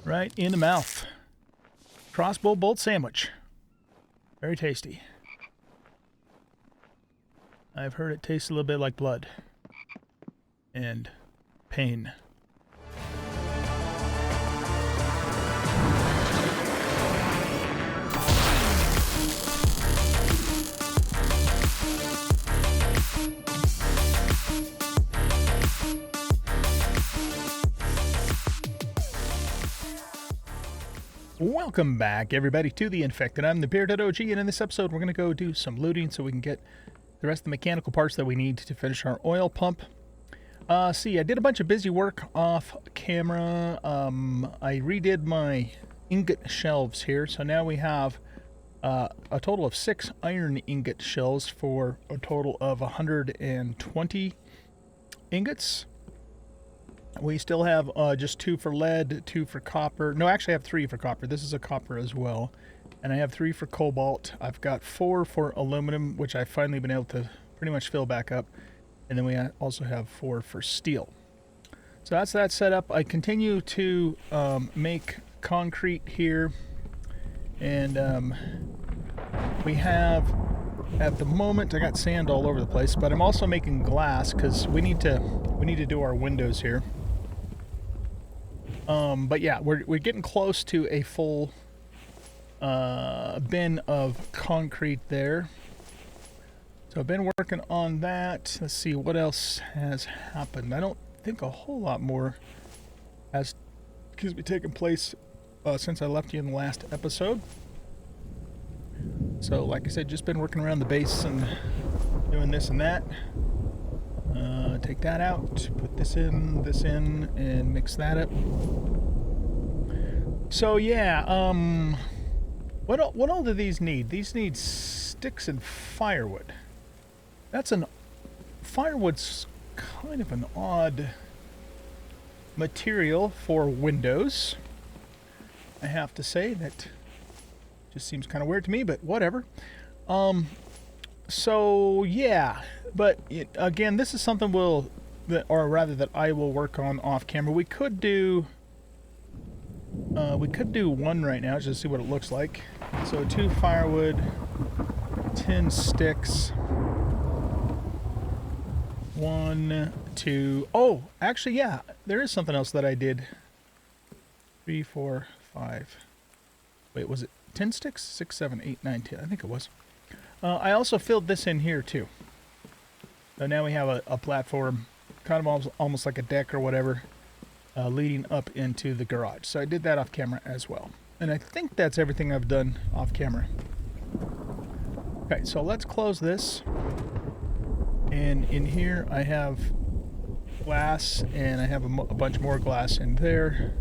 Right in the mouth. Crossbow bolt sandwich. Very tasty. I've heard it tastes a little bit like blood. And pain. Welcome back, everybody, to The Infected. I'm the Bearded OG, and in this episode, we're going to go do some looting so we can get the rest of the mechanical parts that we need to finish our oil pump. See, I did a bunch of busy work off camera. I redid my ingot shelves here, so now we have a total of 6 iron ingot shelves for a total of 120 ingots. We still have just 2 for lead, 2 for copper. No, actually I have 3 for copper. This is a copper as well. And I have 3 for cobalt. I've got 4 for aluminum, which I've finally been able to pretty much fill back up. And then we also have 4 for steel. So that's that setup. I continue to make concrete here. And we have, at the moment, I got sand all over the place. But I'm also making glass because we need to do our windows here. But yeah, we're getting close to a full bin of concrete there. So I've been working on that. Let's see what else has happened. I don't think a whole lot more has taken place since I left you in the last episode. So like I said, just been working around the base and doing this and that. Take that out, put this in, and mix that up. So yeah, what all do these need? These need sticks and firewood. Firewood's kind of an odd material for windows. I have to say that just seems kind of weird to me, but whatever. So yeah, but again, this is something that I will work on off camera. We could do one right now just to see what it looks like. So 2 firewood, 10 sticks, 1, 2. Oh, actually, yeah, there is something else that I did. 3, 4, 5. Wait, was it 10 sticks? 6, 7, 8, 9, 10. I think it was. I also filled this in here too. So now we have a platform, kind of almost like a deck or whatever, leading up into the garage. So I did that off camera as well. And I think that's everything I've done off camera. Okay, so let's close this. And in here I have glass, and I have a bunch more glass in there.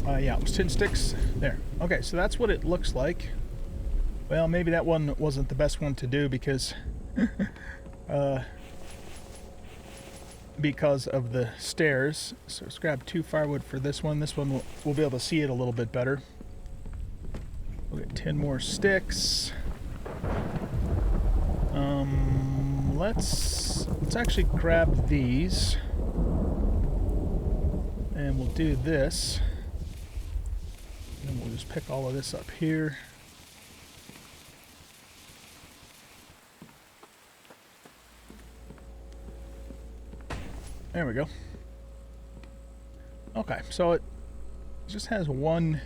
Yeah, it was 10 sticks there. Okay, so that's what it looks like. Well, maybe that one wasn't the best one to do because of the stairs. So let's grab 2 firewood for this one. This one we'll be able to see it a little bit better. We'll get 10 more sticks. Let's actually grab these, and we'll do this. And we'll just pick all of this up here. There we go. Okay, so it just has 1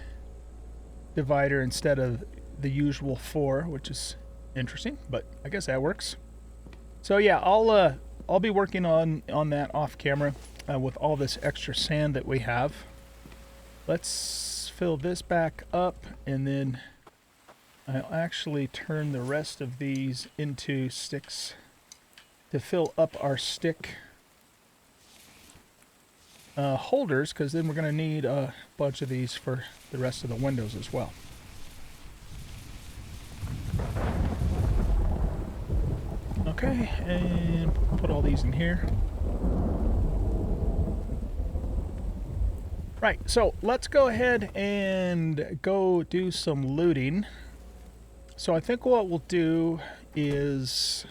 divider instead of the usual 4, which is interesting, but I guess that works. So yeah, I'll be working on that off camera with all this extra sand that we have. Let's fill this back up, and then I'll actually turn the rest of these into sticks to fill up our stick holders, because then we're going to need a bunch of these for the rest of the windows as well. Okay, and put all these in here. Right, so let's go ahead and go do some looting. So I think what we'll do is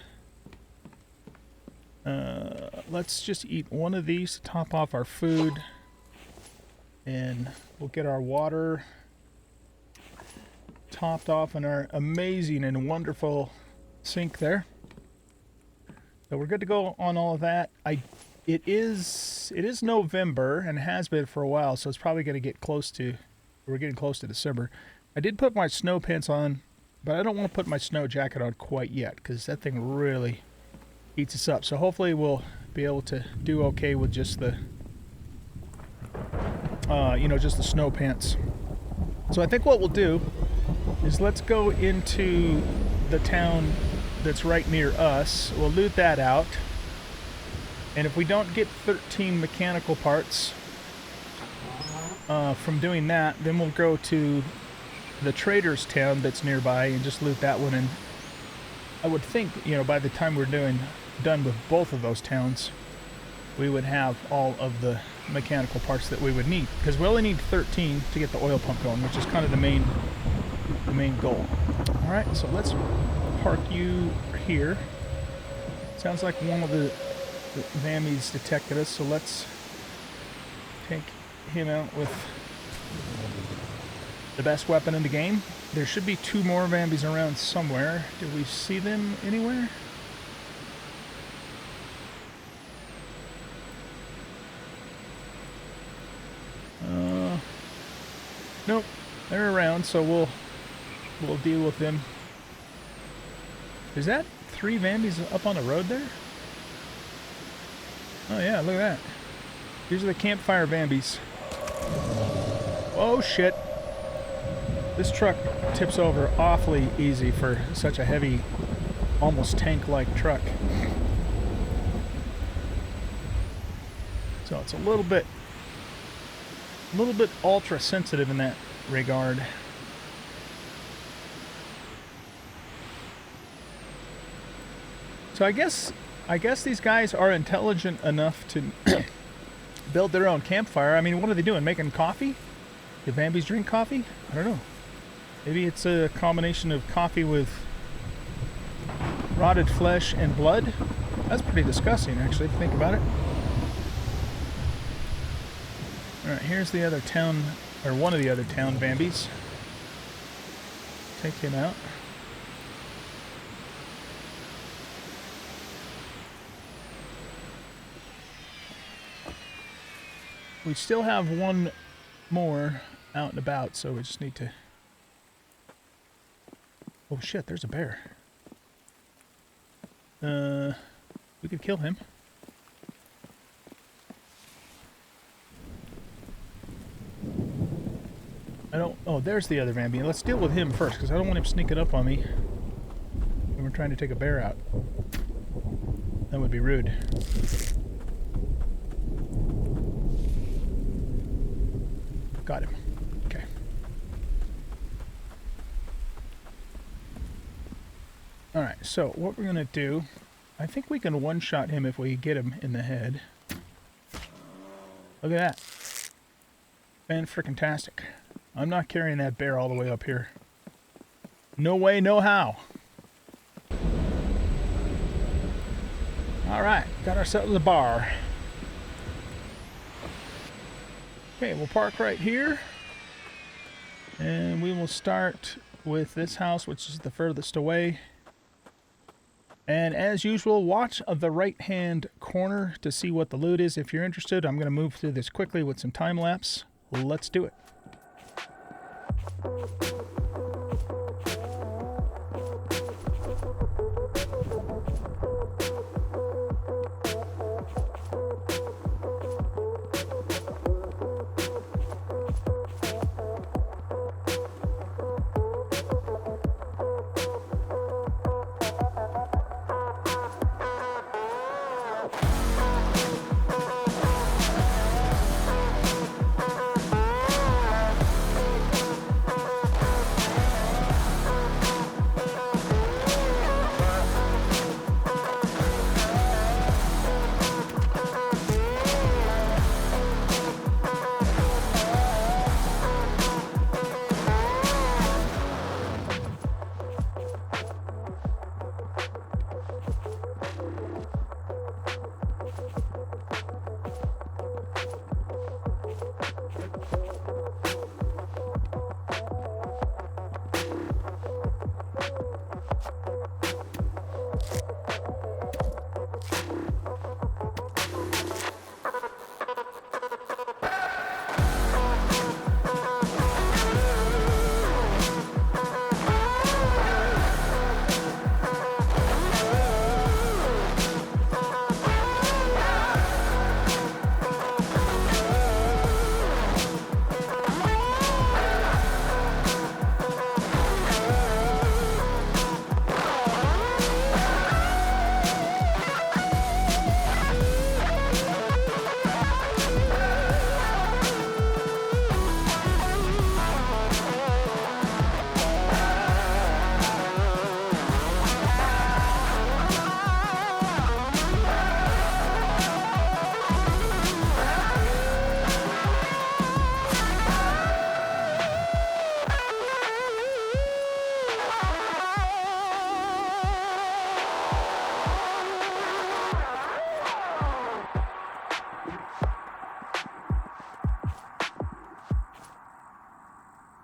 let's just eat one of these to top off our food. And we'll get our water topped off in our amazing and wonderful sink there. So we're good to go on all of that. It is November and has been for a while, so it's probably going to get close to, we're getting close to December. I did put my snow pants on, but I don't want to put my snow jacket on quite yet because that thing really heats us up. So hopefully we'll be able to do okay with just the, just the snow pants. So I think what we'll do is let's go into the town that's right near us. We'll loot that out. And if we don't get 13 mechanical parts from doing that, then we'll go to the trader's town that's nearby and just loot that one. And I would think, by the time we're done with both of those towns, we would have all of the mechanical parts that we would need. Because we only need 13 to get the oil pump going, which is kind of the main goal. Alright, so let's park you here. Sounds like one of the Vambies detected us, so let's take him out with the best weapon in the game. There should be 2 more Vambies around somewhere. Did we see them anywhere? Nope, they're around, so we'll deal with them. Is that 3 Vambies up on the road there? Oh yeah, look at that. These are the campfire Vambies. Oh shit. This truck tips over awfully easy for such a heavy, almost tank-like truck. So it's a little bit ultra sensitive in that regard. So I guess these guys are intelligent enough to build their own campfire. I mean, what are they doing? Making coffee? Do Vambies drink coffee? I don't know. Maybe it's a combination of coffee with rotted flesh and blood. That's pretty disgusting, actually, if you think about it. Alright, here's the other town, or one of the other town Vambies. Take him out. We still have one more out and about, so we just need to... Oh shit, there's a bear. We could kill him. Oh, there's the other Vambian. Let's deal with him first, because I don't want him sneaking up on me when we're trying to take a bear out. That would be rude. Got him. Okay. Alright, so what we're going to do, I think we can one-shot him if we get him in the head. Look at that. Fan-frickin-tastic. I'm not carrying that bear all the way up here. No way, no how. Alright, got ourselves a bar. Okay, we'll park right here. And we will start with this house, which is the furthest away. And as usual, watch the right-hand corner to see what the loot is. If you're interested, I'm going to move through this quickly with some time-lapse. Let's do it.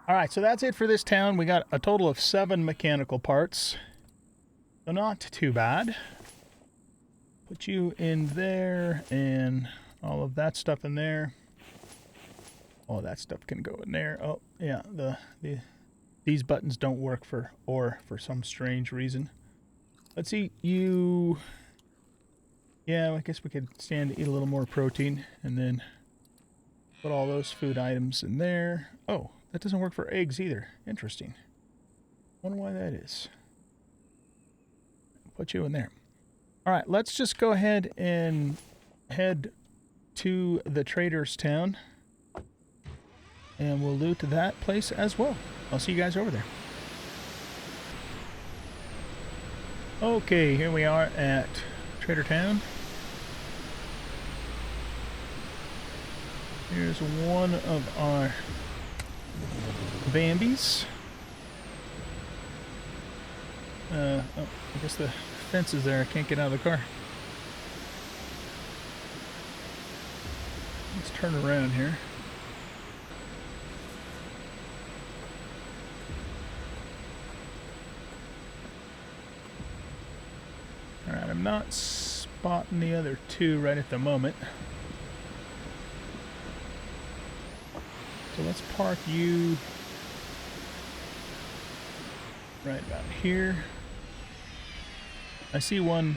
All right, so that's it for this town. We got a total of 7 mechanical parts. So not too bad. Put you in there and all of that stuff in there. All that stuff can go in there. Oh, yeah, these buttons don't work for ore for some strange reason. Let's eat you. Yeah, I guess we could stand to eat a little more protein and then put all those food items in there. Oh, that doesn't work for eggs either. Interesting. Wonder why that is. Put you in there. All right, let's just go ahead and head to the trader's town. And we'll loot that place as well. I'll see you guys over there. Okay, here we are at Trader Town. Here's one of our Bambis. Oh, I guess the fence is there. I can't get out of the car. Let's turn around here. Alright, I'm not spotting the other two right at the moment. So let's park you right about here. I see one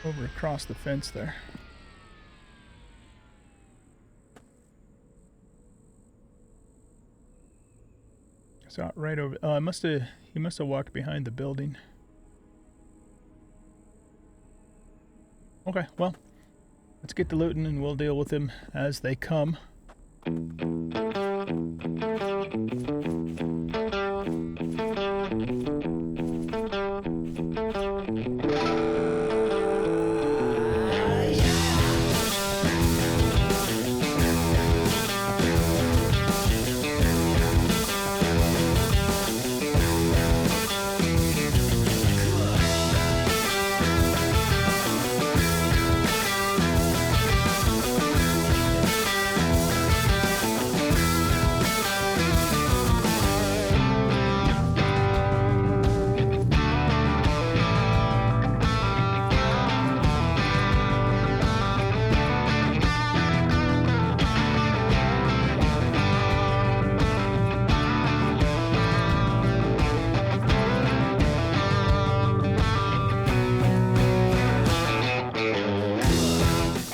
over across the fence there. So right over. Oh, he must have walked behind the building. Okay, well, let's get to looting and we'll deal with them as they come.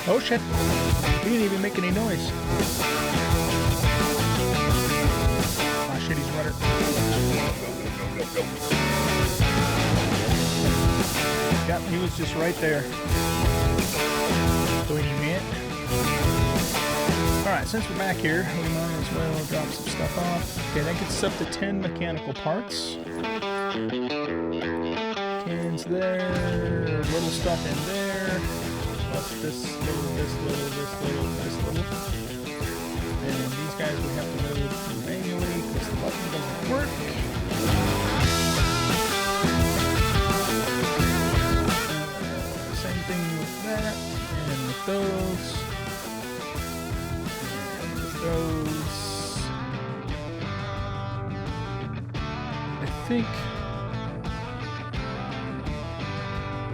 Oh shit, he didn't even make any noise. Ah shit, he's running. Yep, he was just right there. So he can't. Alright, since we're back here, we might as well drop some stuff off. Okay, that gets us up to 10 mechanical parts. 10's there, little stuff in there. Plus this little. And these guys we have to move manually because the button doesn't work. Same thing with that, and with those. And with those. I think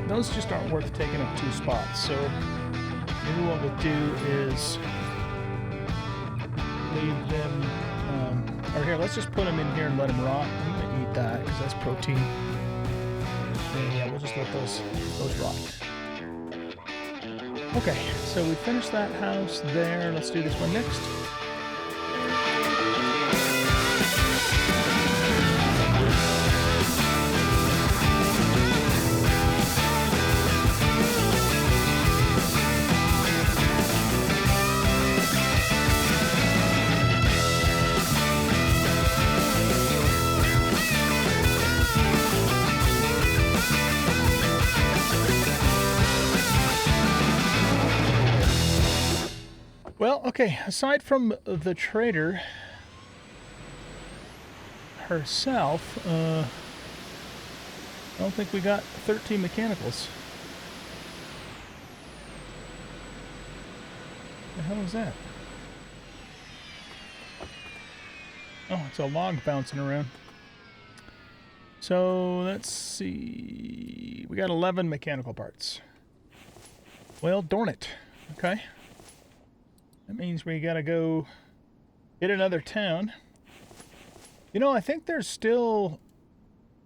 those just aren't worth taking up 2 spots, so maybe what we'll do is leave them, or here, let's just put them in here and let them rot. I'm gonna eat that because that's protein. And yeah, we'll just let those rot. Okay, so we finished that house there. Let's do this one next. Well, okay, aside from the trader herself, I don't think we got 13 mechanicals. The hell is that? Oh, it's a log bouncing around. So let's see. We got 11 mechanical parts. Well, darn it. Okay. That means we gotta go hit another town. You know, I think there's still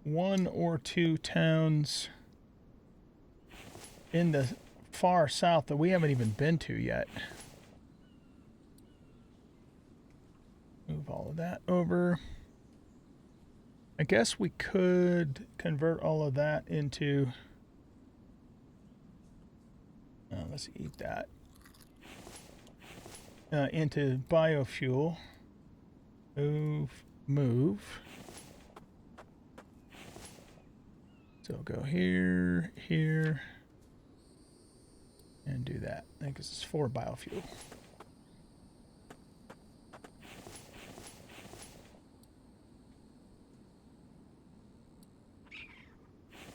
1 or 2 towns in the far south that we haven't even been to yet. Move all of that over. I guess we could convert all of that into... let's eat that. Into biofuel. Move. So go here, here, and do that. I think this is for biofuel.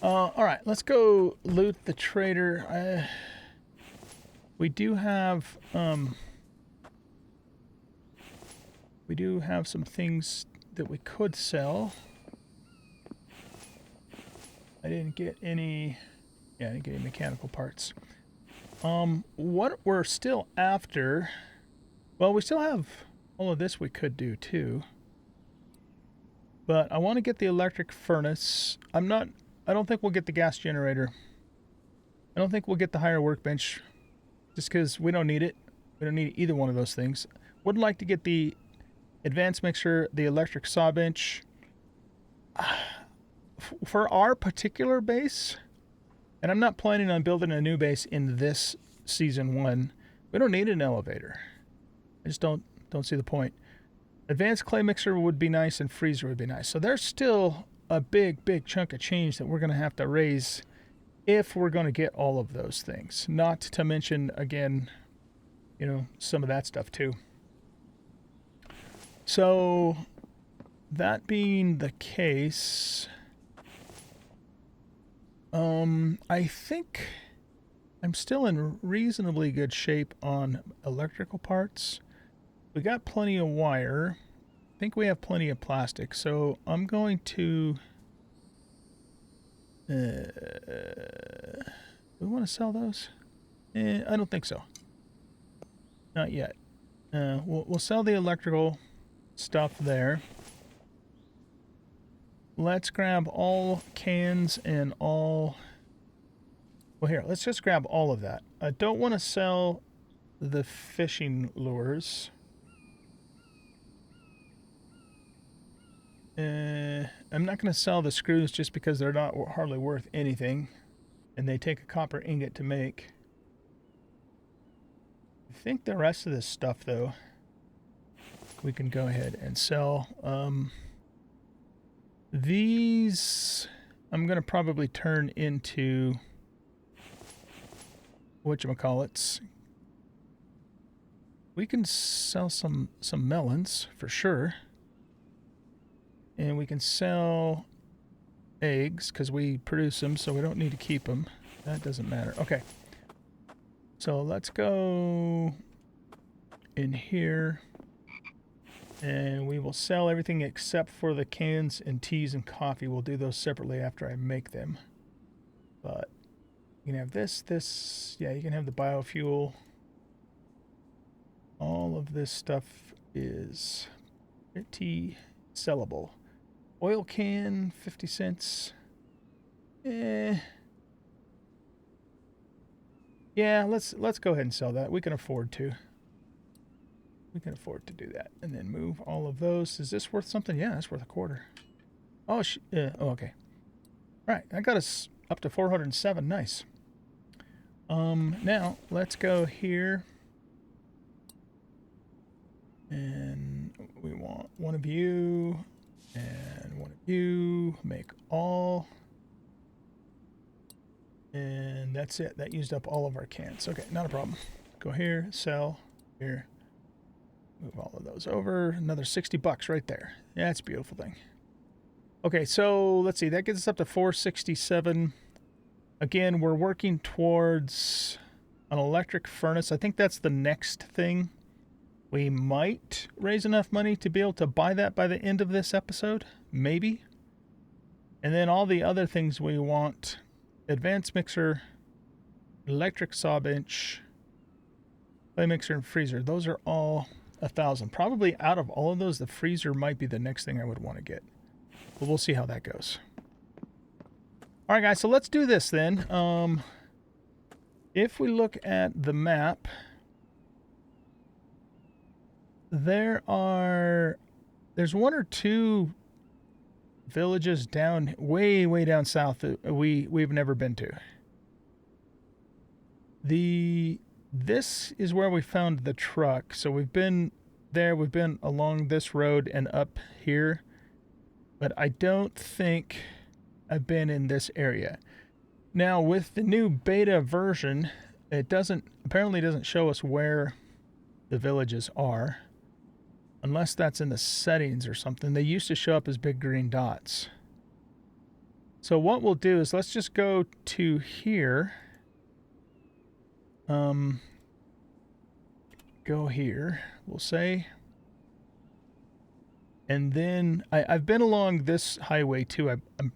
All right, let's go loot the trader. We do have some things that we could sell. I didn't get any. Yeah, I didn't get any mechanical parts. What we're still after. Well, we still have all of this we could do too. But I want to get the electric furnace. I don't think we'll get the gas generator. I don't think we'll get the higher workbench. Just because we don't need it. We don't need either one of those things. Would like to get the advanced mixer, the electric saw bench. For our particular base, and I'm not planning on building a new base in this season 1, we don't need an elevator. I just don't see the point. Advanced clay mixer would be nice, and freezer would be nice. So there's still a big chunk of change that we're going to have to raise if we're going to get all of those things. Not to mention, again, you know, some of that stuff too. So that being the case, I think I'm still in reasonably good shape on electrical parts. We got plenty of wire. I think we have plenty of plastic, so I'm going to... we want to sell those? I don't think so. Not yet. We'll sell the electrical stuff there. Let's grab all cans and all... Well, here, let's just grab all of that. I don't want to sell the fishing lures. I'm not going to sell the screws just because they're not hardly worth anything. And they take a copper ingot to make. I think the rest of this stuff, though, we can go ahead and sell. These I'm going to probably turn into... whatchamacallits. We can sell some melons for sure. And we can sell eggs because we produce them, so we don't need to keep them. That doesn't matter. Okay. So let's go in here. And we will sell everything except for the cans and teas and coffee. We'll do those separately after I make them. But you can have this. Yeah, you can have the biofuel. All of this stuff is pretty sellable. Oil can, 50 cents. Yeah, let's go ahead and sell that. We can afford to. We can afford to do that. And then move all of those. Is this worth something? Yeah, that's worth a quarter. Oh, okay. All right, that got us up to 407. Nice. Now, let's go here. And we want one of you and one of you. Make all. And that's it. That used up all of our cans. Okay, not a problem. Go here, sell, here. Move all of those over. Another 60 bucks right there. Yeah, that's a beautiful thing. Okay, so let's see. That gets us up to 467. Again, we're working towards an electric furnace. I think that's the next thing. We might raise enough money to be able to buy that by the end of this episode. Maybe. And then all the other things we want. Advanced mixer, electric saw bench, clay mixer, and freezer. Those are all 1,000. Probably out of all of those, the freezer might be the next thing I would want to get. But we'll see how that goes. All right, guys, so let's do this then. If we look at the map, there's one or two villages down way down south that we've never been to. This is where we found the truck. So we've been there, we've been along this road and up here, but I don't think I've been in this area. Now with the new beta version, it apparently doesn't show us where the villages are. Unless that's in the settings or something. They used to show up as big green dots. So what we'll do is let's just go to here. Go here, we'll say. And then I've been along this highway too. I'm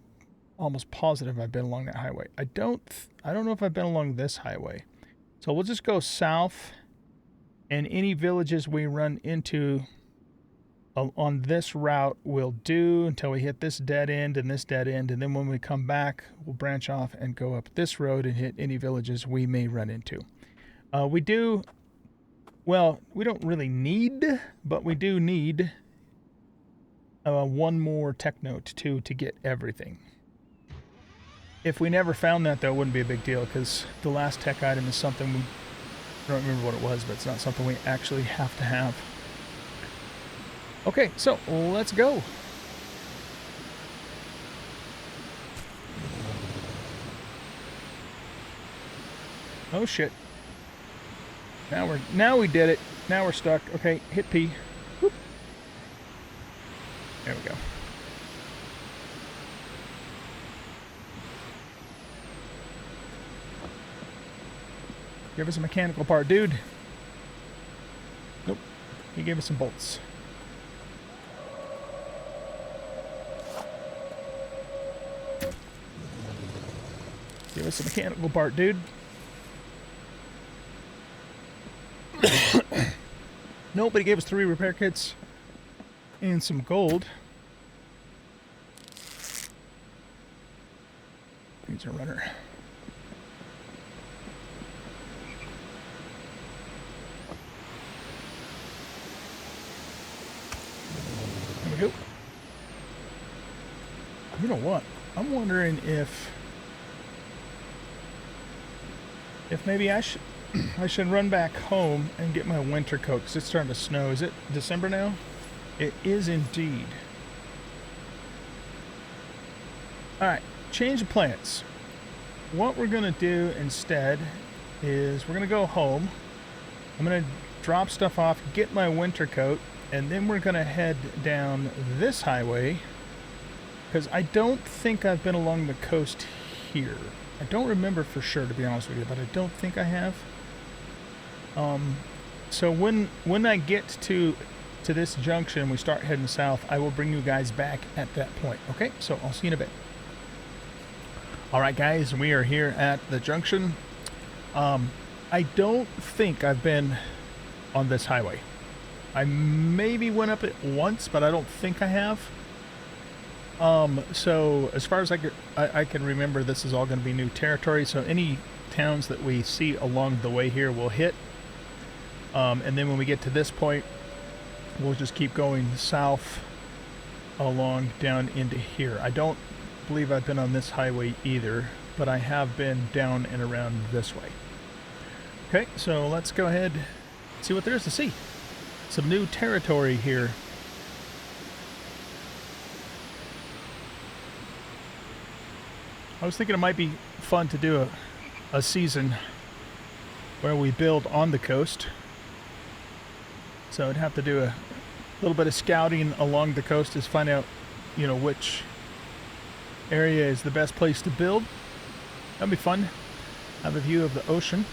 almost positive I've been along that highway. I don't know if I've been along this highway. So we'll just go south, and any villages we run into on this route we'll do until we hit this dead end and this dead end, and then when we come back we'll branch off and go up this road and hit any villages we may run into. We don't really need, but we do need one more tech note to get everything. If we never found that, though, it wouldn't be a big deal, because the last tech item is something I don't remember what it was, but it's not something we actually have to have. Okay, so let's go. Oh shit. Now we did it. Now we're stuck. Okay, hit P. Whoop. There we go. Give us a mechanical part, dude. Nope. He gave us some bolts. Give us a mechanical part, dude. Nope, but he gave us 3 repair kits and some gold. Needs a runner. There we go. You know what? I'm wondering if maybe I should run back home and get my winter coat, because it's starting to snow. Is it December now? It is indeed. Alright, change of plans. What we're going to do instead is we're going to go home. I'm going to drop stuff off, get my winter coat, and then we're going to head down this highway, because I don't think I've been along the coast here. I don't remember for sure, to be honest with you, but I don't think I have. So when I get to this junction, we start heading south, I will bring you guys back at that point. Okay, so I'll see you in a bit. All right, guys, we are here at the junction. I don't think I've been on this highway. I maybe went up it once, but I don't think I have. So as far as I can remember, this is all going to be new territory. So any towns that we see along the way here we'll hit. And then when we get to this point, we'll just keep going south along down into here. I don't believe I've been on this highway either, but I have been down and around this way. Okay, so let's go ahead and see what there is to see. Some new territory here. I was thinking it might be fun to do a season where we build on the coast. So I'd have to do a little bit of scouting along the coast to find out, you know, which area is the best place to build. That'd be fun. Have a view of the ocean.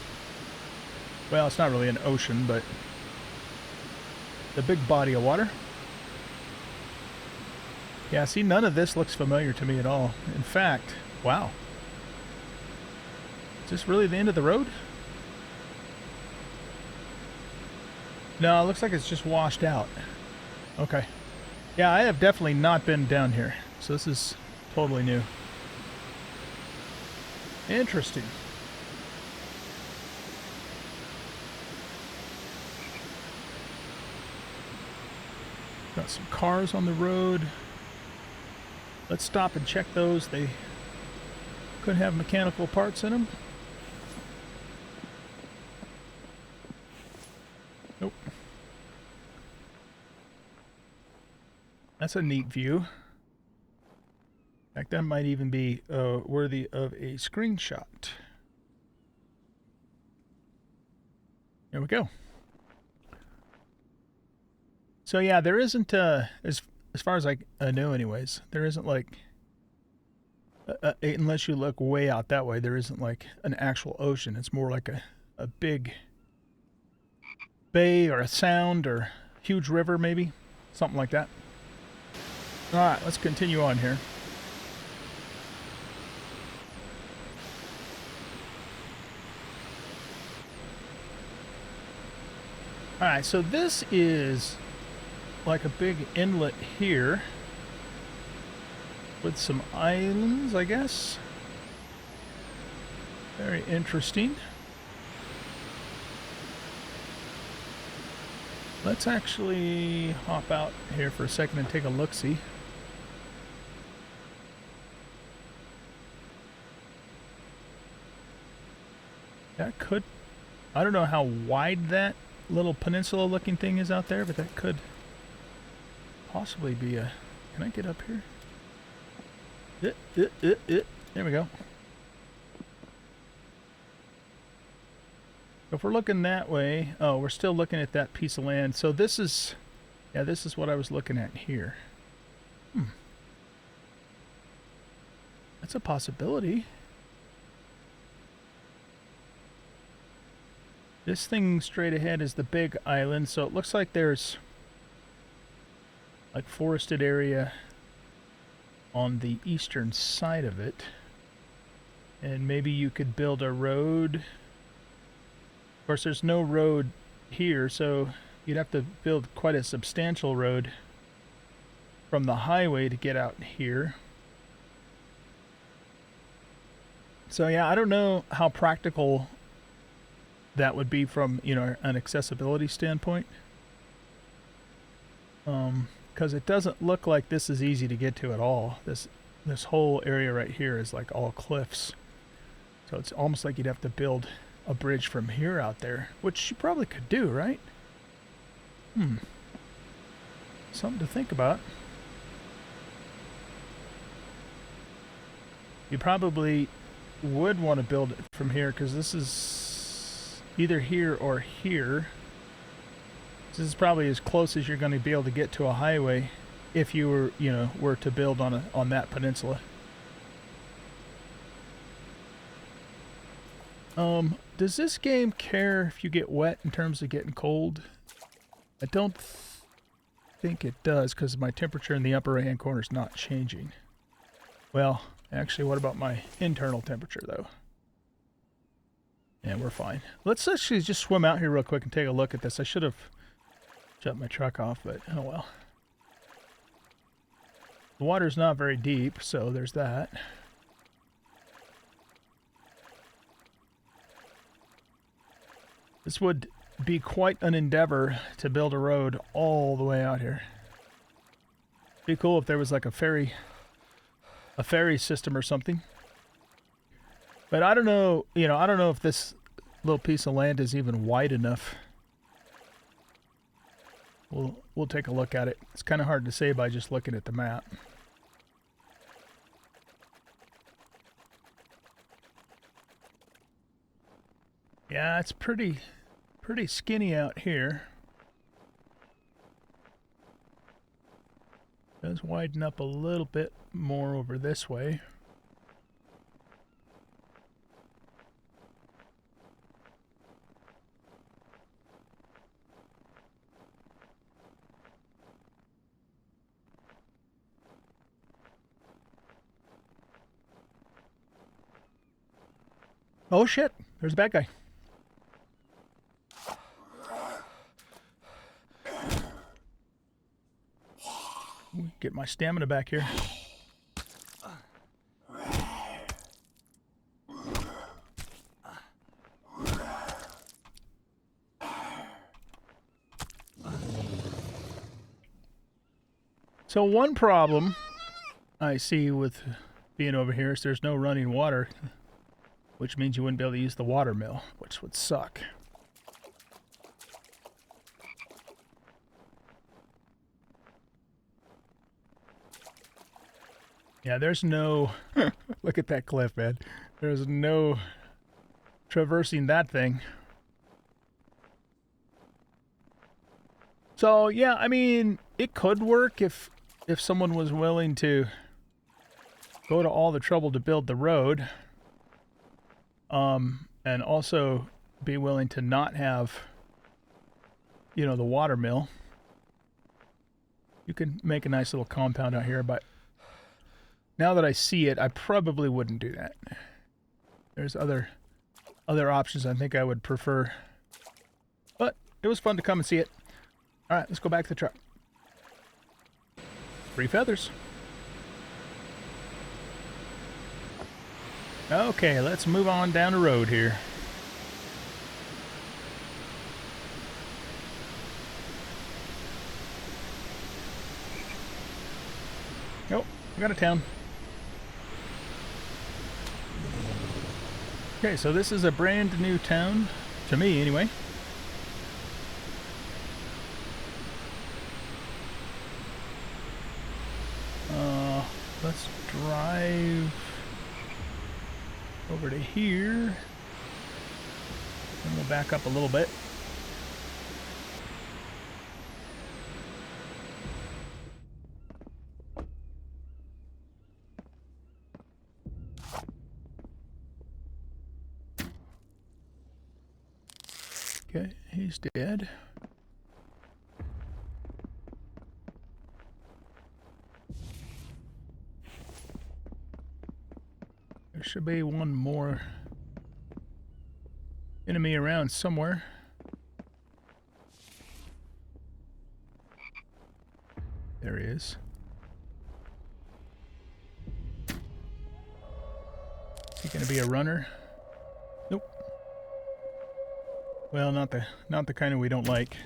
Well, it's not really an ocean, but the big body of water. Yeah, see, none of this looks familiar to me at all. In fact, wow. Is this really the end of the road? No, it looks like it's just washed out. Okay. Yeah, I have definitely not been down here, so this is totally new. Interesting. Got some cars on the road. Let's stop and check those. They could have mechanical parts in them. Nope. That's a neat view. In fact, that might even be worthy of a screenshot. There we go. So yeah, there isn't, as far as I know anyways, there isn't like, unless you look way out that way, there isn't like an actual ocean. It's more like a big bay or a sound or huge river maybe, something like that. All right, let's continue on here. All right, so this is like a big inlet here with some islands, I guess. Very interesting. Let's actually hop out here for a second and take a look-see. That could... I don't know how wide that little peninsula-looking thing is out there, but that could possibly be a... Can I get up here? There we go. If we're looking that way... Oh, we're still looking at that piece of land. So this is... Yeah, this is what I was looking at here. That's a possibility. This thing straight ahead is the big island, so it looks like there's like forested area on the eastern side of it. And maybe you could build a road. Of course, there's no road here, so you'd have to build quite a substantial road from the highway to get out here. So yeah, I don't know how practical that would be from, you know, an accessibility standpoint. Because it doesn't look like this is easy to get to at all. This whole area right here is like all cliffs. So it's almost like you'd have to build a bridge from here out there, which you probably could do, right? Something to think about. You probably would want to build it from here because this is either here or here. This is probably as close as you're going to be able to get to a highway if you were, you know, were to build on that peninsula. Does this game care if you get wet in terms of getting cold? I don't think it does because my temperature in the upper right hand corner is not changing. Well, actually, what about my internal temperature though? Yeah, we're fine. Let's actually just swim out here real quick and take a look at this. I should have shut my truck off, but oh well. The water's not very deep, so there's that. This would be quite an endeavor to build a road all the way out here. Be cool if there was like a ferry system or something. But I don't know, you know, I don't know if this little piece of land is even wide enough. We'll take a look at it. It's kind of hard to say by just looking at the map. Yeah, it's pretty skinny out here. It does widen up a little bit more over this way. Oh shit, there's a bad guy. Get my stamina back here. So one problem I see with being over here is there's no running water, which means you wouldn't be able to use the water mill, which would suck. Yeah, there's no... Look at that cliff, man. There's no traversing that thing. So, yeah, I mean, it could work if someone was willing to go to all the trouble to build the road. And also be willing to not have, you know, the water mill. You could make a nice little compound out here, but now that I see it, I probably wouldn't do that. There's other options I think I would prefer. But it was fun to come and see it. All right, let's go back to the truck. 3 feathers. Okay, let's move on down the road here. Nope, we got a town. Okay, so this is a brand new town, to me anyway. Let's drive over to here. And we'll back up a little bit. Okay, he's dead. There should be one more enemy around somewhere. There he is. Is he going to be a runner? Nope. Well, not the kind we don't like.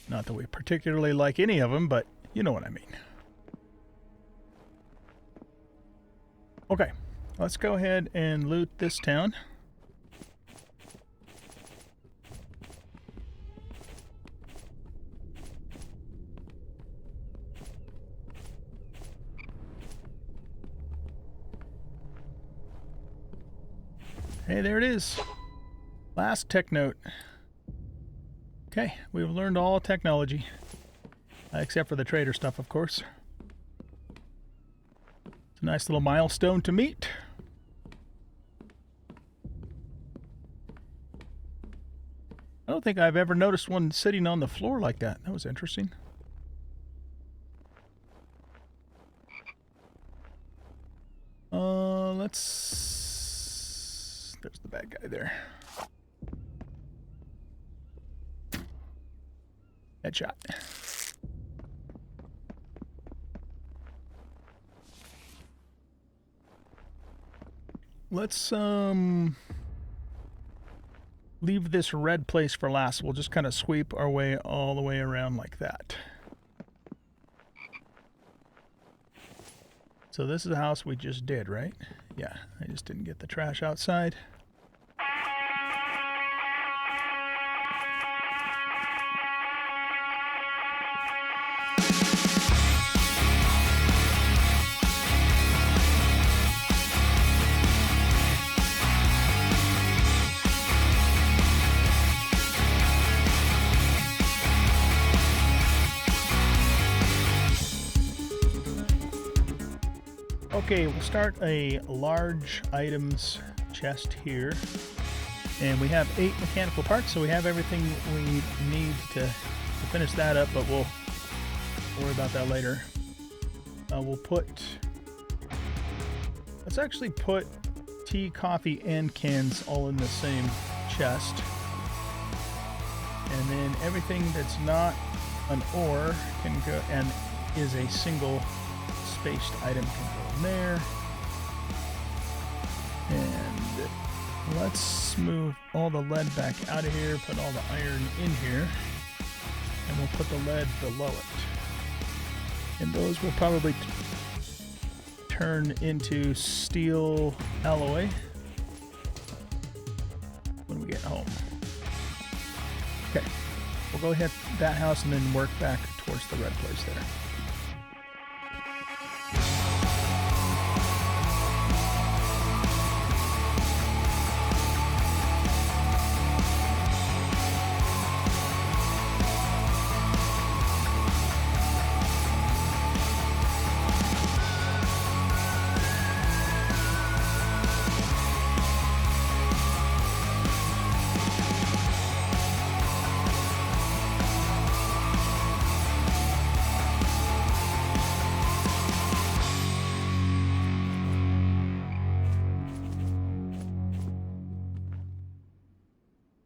Not that we particularly like any of them, but you know what I mean. Okay, let's go ahead and loot this town. Hey, there it is. Last tech note. Okay, we've learned all technology. Except for the trader stuff, of course. It's a nice little milestone to meet. I don't think I've ever noticed one sitting on the floor like that. That was interesting. There's the bad guy there. Headshot. Let's leave this red place for last. We'll just kind of sweep our way all the way around like that. So this is the house we just did, right? Yeah, I just didn't get the trash outside. Okay, we'll start a large items chest here. And we have 8 mechanical parts, so we have everything we need to finish that up, but we'll worry about that later. We'll put Let's actually put tea, coffee, and cans all in the same chest. And then everything that's not an ore can go, and is a single spaced item, can go in there. And let's move all the lead back out of here, put all the iron in here, and we'll put the lead below it. And those will probably turn into steel alloy when we get home. Okay, we'll go hit that house and then work back towards the red place there.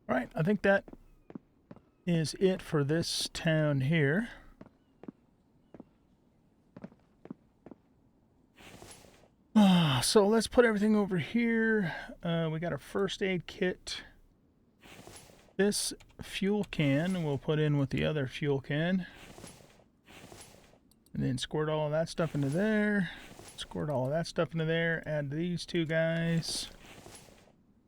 Alright, I think that is it for this town here. So let's put everything over here. We got a first aid kit. This fuel can we'll put in with the other fuel can. And then squirt all of that stuff into there. Squirt all of that stuff into there. Add these two guys.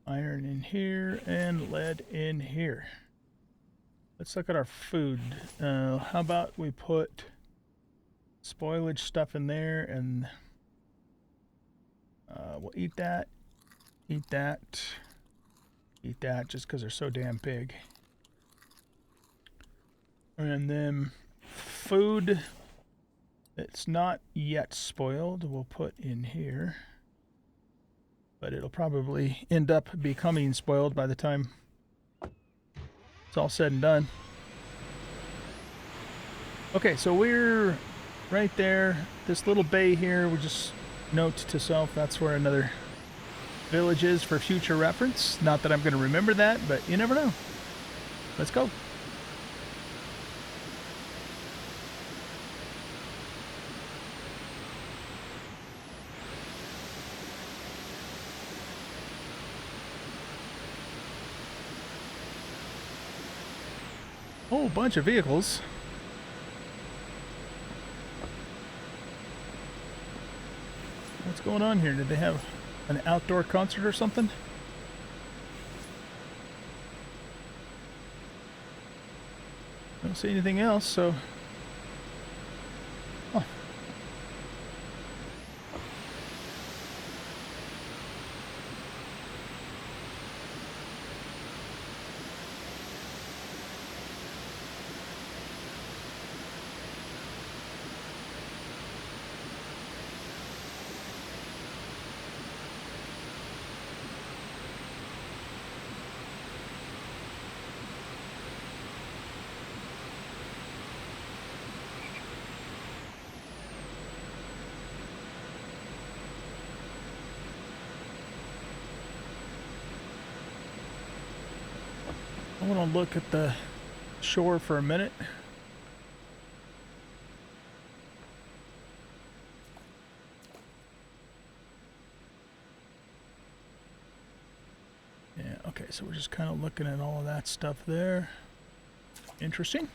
Iron in here and lead in here. Let's look at our food. How about we put spoilage stuff in there, and we'll eat that, just because they're so damn big. And then food that's not yet spoiled we'll put in here. But it'll probably end up becoming spoiled by the time it's all said and done. Okay, so we're right there. This little bay here, we just note to self, that's where another village is for future reference. Not that I'm going to remember that, but you never know. Let's go. Whole bunch of vehicles. What's going on here? Did they have an outdoor concert or something? I don't see anything else, so... Oh. I want to look at the shore for a minute. Yeah, okay, so we're just kind of looking at all of that stuff there. Interesting.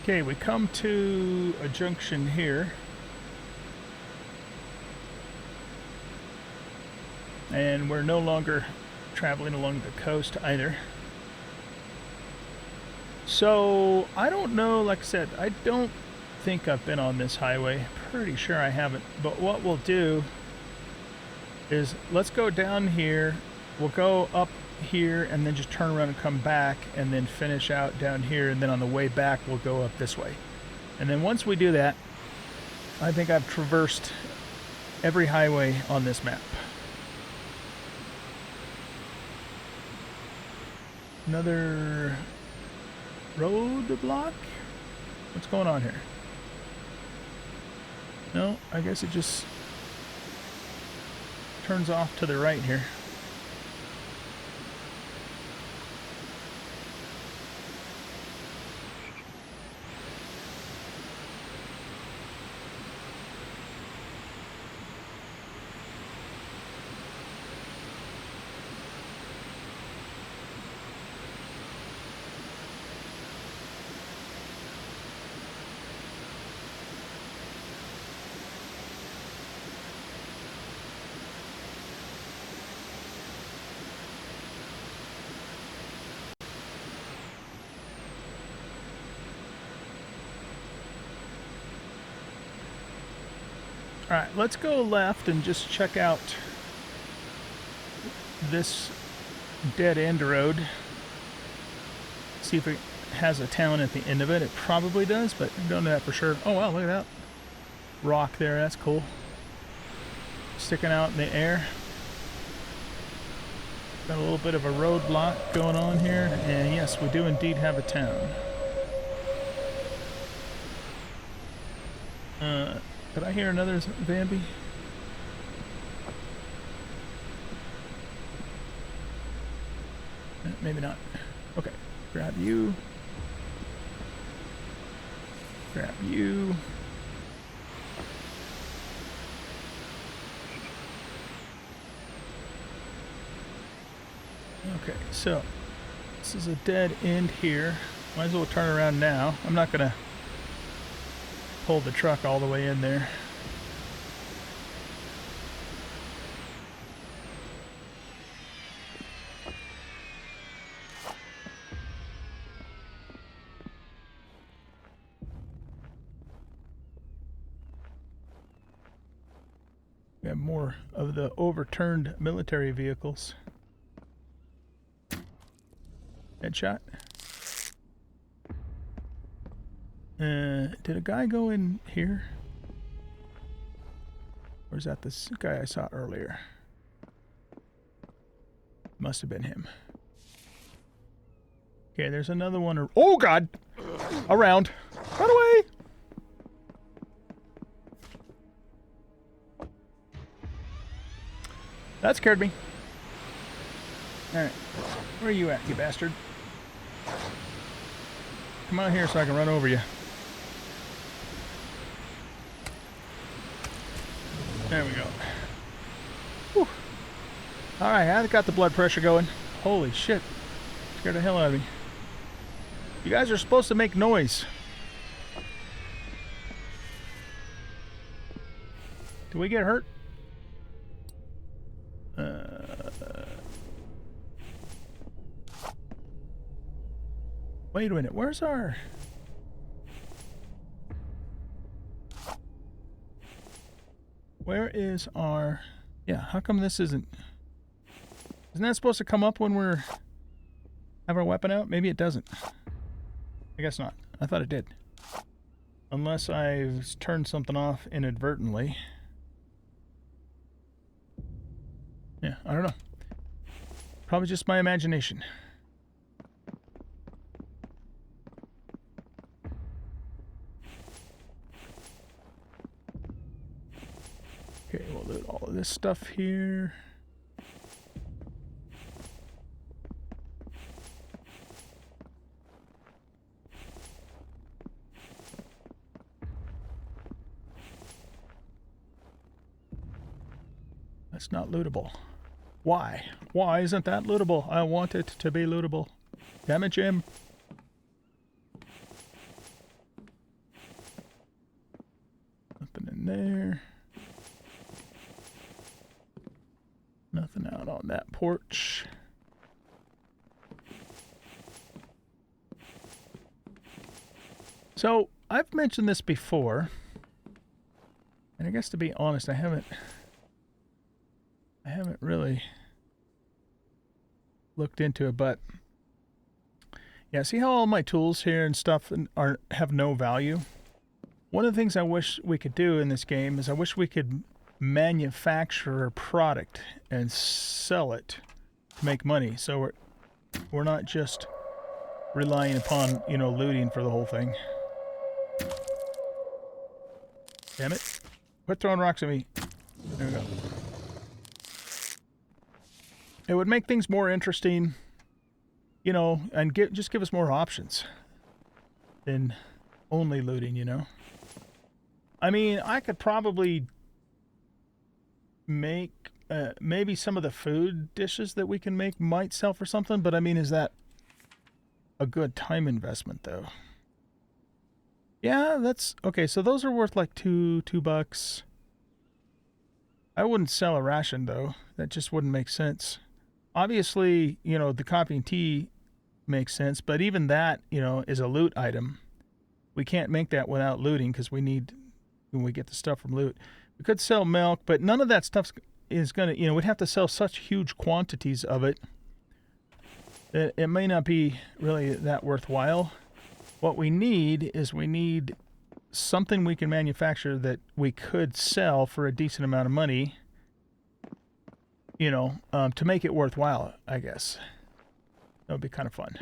Okay, we come to a junction here. And we're no longer traveling along the coast either. So, I don't know, like I said, I don't think I've been on this highway. Pretty sure I haven't. But what we'll do is, let's go down here. We'll go up here and then just turn around and come back and then finish out down here. And then on the way back, we'll go up this way. And then once we do that, I think I've traversed every highway on this map. Another roadblock? What's going on here? No, I guess it just turns off to the right here. Alright, let's go left and just check out this dead end road. See if it has a town at the end of it. It probably does, but I don't know that for sure. Oh wow, look at that rock there. That's cool. Sticking out in the air. Got a little bit of a roadblock going on here. And yes, we do indeed have a town. Did I hear another Bambi? Maybe not. Okay, grab you. Grab you. Okay, so this is a dead end here. Might as well turn around now. I'm not gonna pull the truck all the way in there. We have more of the overturned military vehicles. Headshot. Did a guy go in here? Or is that this guy I saw earlier? Must have been him. Okay, there's another one. Oh, God! Around. Run away! That scared me. Alright. Where are you at, you bastard? Come out here so I can run over you. There we go. Whew. Alright, I got the blood pressure going. Holy shit. Scared the hell out of me. You guys are supposed to make noise. Do we get hurt? Wait a minute, where's our... Where is our... Yeah, how come this isn't... Isn't that supposed to come up when we're... have our weapon out? Maybe it doesn't. I guess not. I thought it did. Unless I've turned something off inadvertently. Yeah, I don't know. Probably just my imagination. Okay, we'll loot all of this stuff here. That's not lootable. Why? Why isn't that lootable? I want it to be lootable. Damn it, Jim. Nothing out on that porch. So, I've mentioned this before, and I guess to be honest, I haven't really looked into it, but yeah, see how all my tools here and stuff have no value? One of the things I wish we could do in this game is I wish we could manufacture a product and sell it to make money, so we're not just relying upon, you know, looting for the whole thing. Damn it. Quit throwing rocks at me. There we go. It would make things more interesting, you know, and just give us more options than only looting, you know. I mean, I could probably make maybe some of the food dishes that we can make might sell for something, but I mean, is that a good time investment though? Yeah, that's okay. So those are worth like $2. I wouldn't sell a ration though. That just wouldn't make sense. Obviously, you know, the coffee and tea makes sense, but even that, you know, is a loot item. We can't make that without looting because we need, when we get the stuff from loot. We could sell milk, but none of that stuff is going to, you know, we'd have to sell such huge quantities of it that it may not be really that worthwhile. What we need is something we can manufacture that we could sell for a decent amount of money, you know, to make it worthwhile, I guess. That would be kind of fun.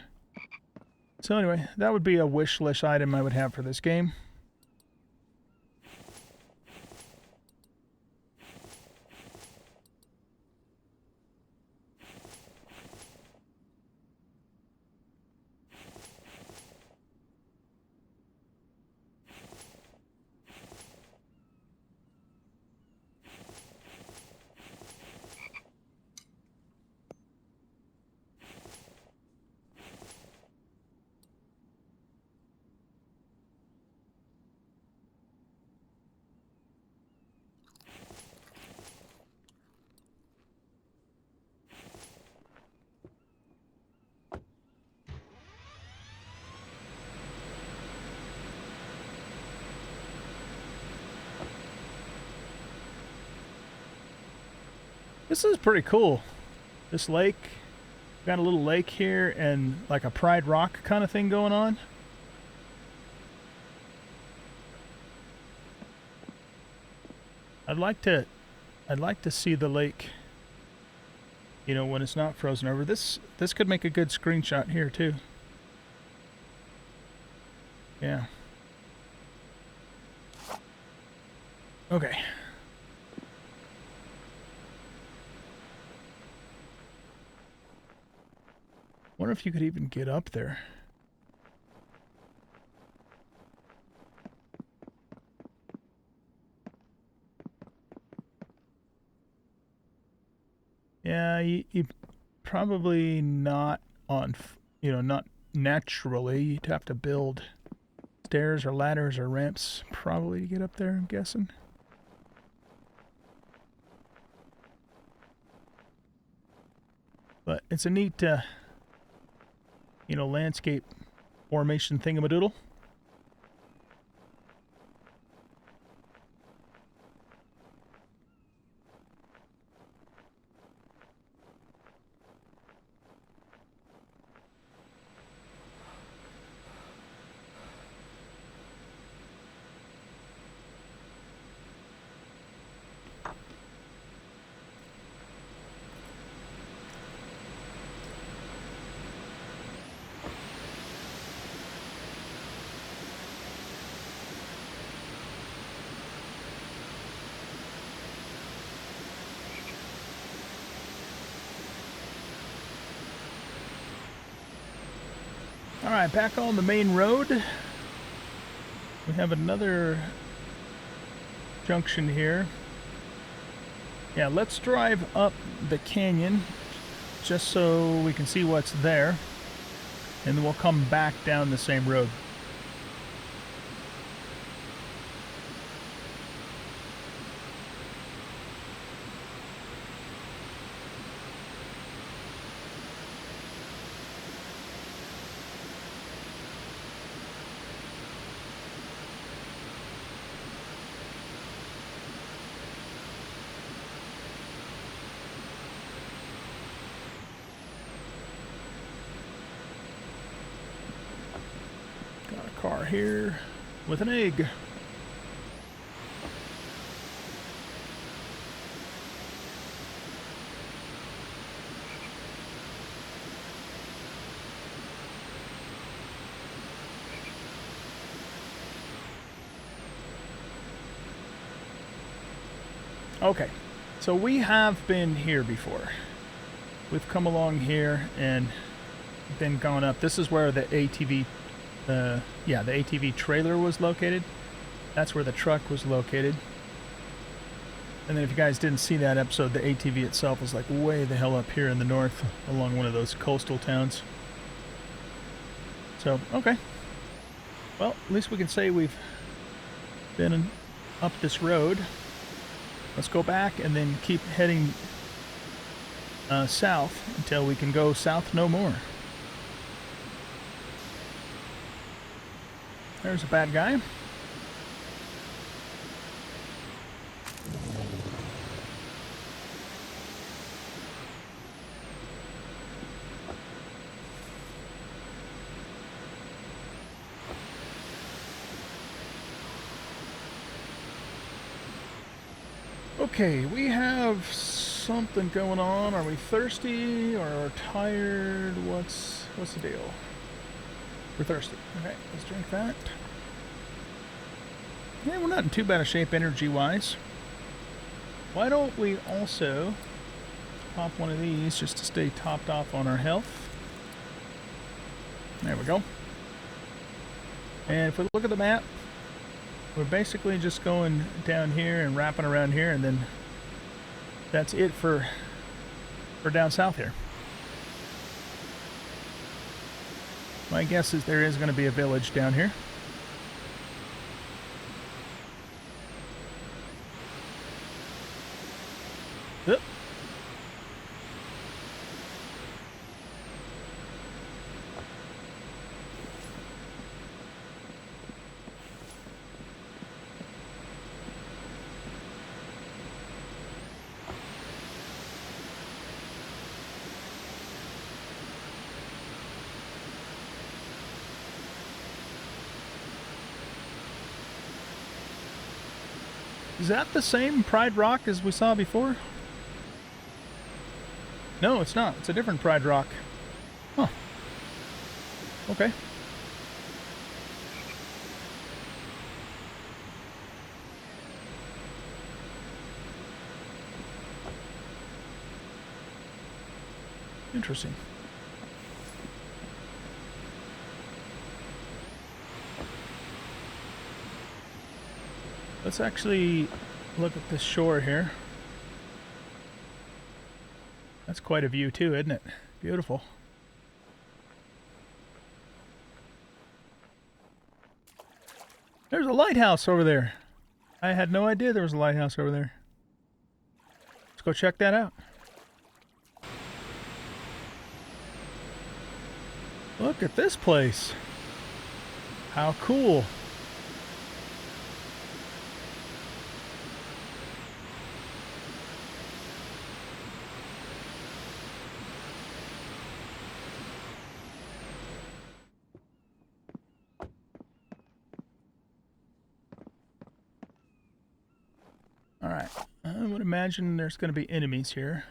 So anyway, that would be a wish list item I would have for this game. This is pretty cool. This lake, got a little lake here and like a Pride Rock kind of thing going on. I'd like to see the lake, you know, when it's not frozen over. This could make a good screenshot here too. Yeah. Okay. Wonder if you could even get up there. Yeah, you probably not on, you know, not naturally. You'd have to build stairs or ladders or ramps probably to get up there, I'm guessing. But it's a neat, you know, landscape formation thingamadoodle. Alright, back on the main road. We have another junction here. Yeah, let's drive up the canyon just so we can see what's there. And then we'll come back down the same road. are here with an egg. Okay, so we have been here before. We've come along here and then gone up. This is where the ATV, the ATV trailer was located. That's where the truck was located. And then if you guys didn't see that episode, the ATV itself was like way the hell up here in the north along one of those coastal towns. So, okay. Well, at least we can say we've been up this road. Let's go back and then keep heading south until we can go south no more. There's a bad guy. Okay, we have something going on. Are we thirsty or tired? What's the deal? We're thirsty. Okay, let's drink that. Yeah, we're not in too bad a shape energy-wise. Why don't we also pop one of these just to stay topped off on our health? There we go. And if we look at the map, we're basically just going down here and wrapping around here, and then that's it for down south here. My guess is there is going to be a village down here. Oop. Is that the same Pride Rock as we saw before? No, it's not. It's a different Pride Rock. Huh. Okay. Interesting. Let's actually look at this shore here. That's quite a view too, isn't it? Beautiful. There's a lighthouse over there. I had no idea there was a lighthouse over there. Let's go check that out. Look at this place. How cool. Alright, I would imagine there's going to be enemies here.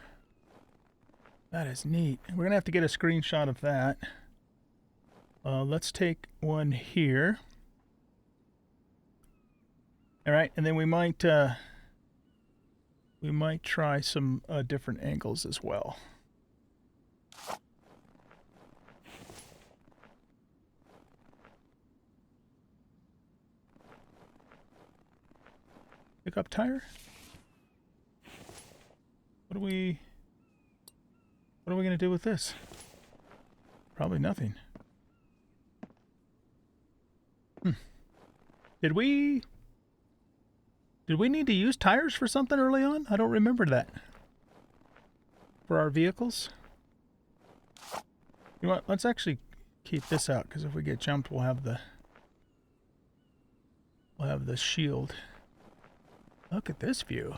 That is neat. We're going to have to get a screenshot of that. Let's take one here. Alright, and then we might try some different angles as well. Pick up tire? What are we going to do with this? Probably nothing. Did we need to use tires for something early on? I don't remember that. For our vehicles? You know what? Let's actually keep this out, because if we get jumped, we'll have the shield. Look at this view.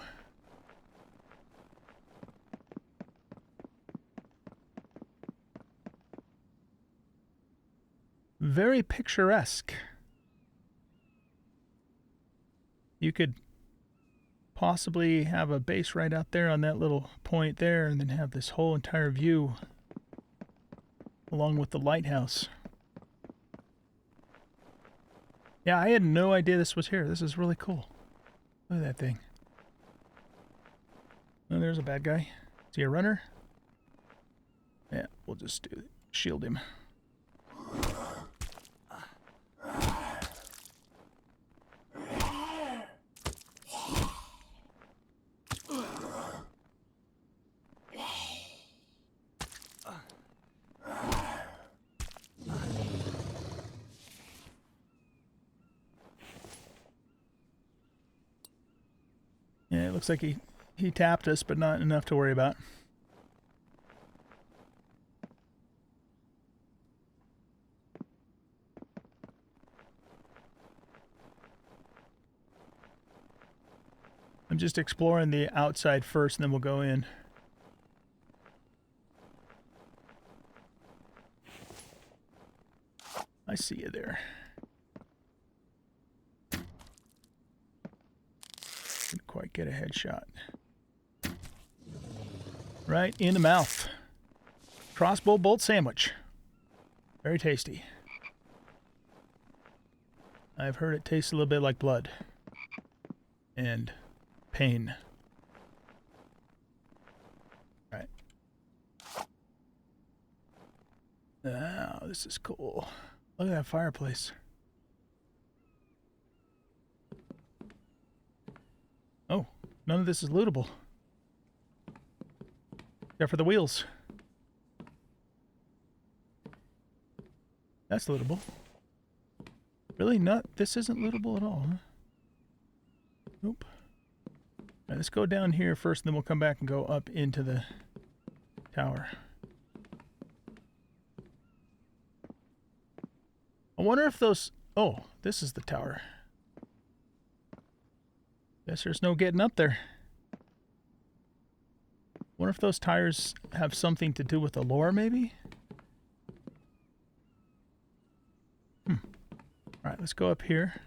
Very picturesque. you could possibly have a base right out there on that little point there, and then have this whole entire view along with the lighthouse. Yeah, I had no idea this was here. This is really cool. Look at that thing. Oh, there's a bad guy. Is he a runner? Yeah, we'll just shield him. Yeah, it looks like he tapped us, but not enough to worry about. I'm just exploring the outside first, and then we'll go in. I see you there. Didn't quite get a headshot. Right in the mouth. Crossbow bolt sandwich. Very tasty. I've heard it tastes a little bit like blood. And pain. Right. Oh, this is cool. Look at that fireplace. Oh, none of this is lootable. Except for the wheels. That's lootable. Really? This isn't lootable at all, huh? Nope. Alright, let's go down here first, and then we'll come back and go up into the tower. I wonder if those... Oh, this is the tower. Guess there's no getting up there. Wonder if those tires have something to do with the lore, maybe? Alright, let's go up here.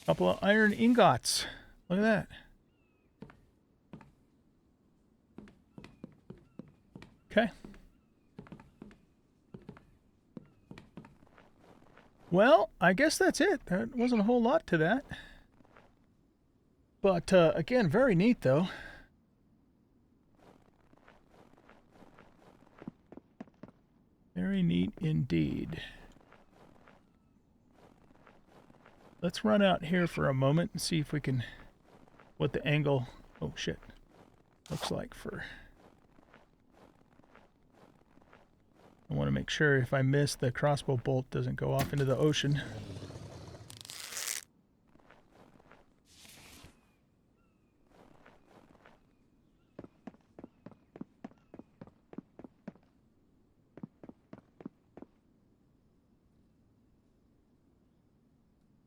Couple of iron ingots. Look at that. Okay. Well, I guess that's it. There wasn't a whole lot to that. But, again, very neat, though. Very neat indeed. Let's run out here for a moment and see if we can... what the angle... oh, shit. Looks like for... I want to make sure if I miss, the crossbow bolt doesn't go off into the ocean.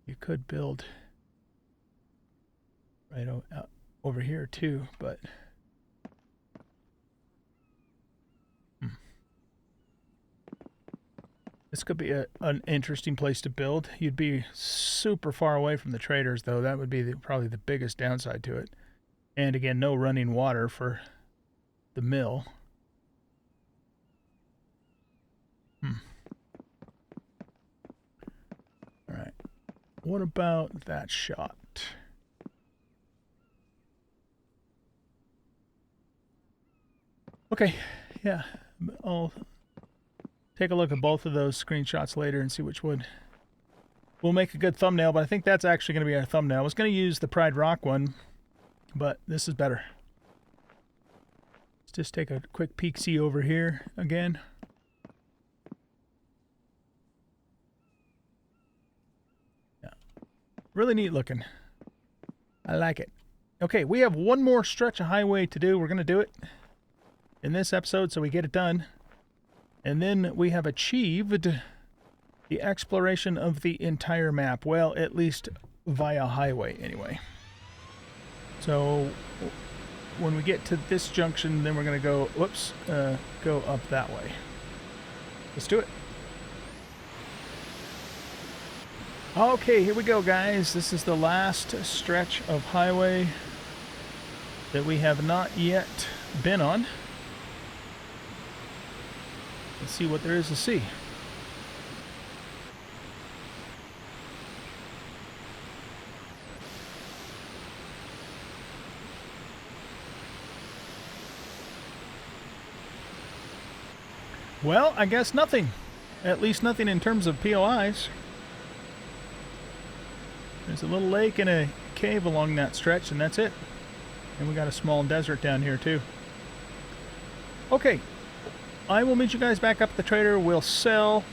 You could build right out over here too, but... This could be an interesting place to build. You'd be super far away from the traders, though. That would be probably the biggest downside to it. And again, no running water for the mill. Alright. What about that shot? Okay, yeah. I'll take a look at both of those screenshots later and see which one will make a good thumbnail, but I think that's actually going to be our thumbnail. I was going to use the Pride Rock one, but this is better. Let's just take a quick peek-see over here again. Yeah. Really neat looking. I like it. Okay, we have one more stretch of highway to do. We're going to do it in this episode so we get it done. And then we have achieved the exploration of the entire map. Well, at least via highway, anyway. So, when we get to this junction, then we're going to go, whoops, go up that way. Let's do it. Okay, here we go, guys. This is the last stretch of highway that we have not yet been on. Let's see what there is to see. Well, I guess nothing. At least nothing in terms of POIs. There's a little lake and a cave along that stretch, and that's it. And we got a small desert down here, too. Okay. I will meet you guys back up at the trader. We'll sell.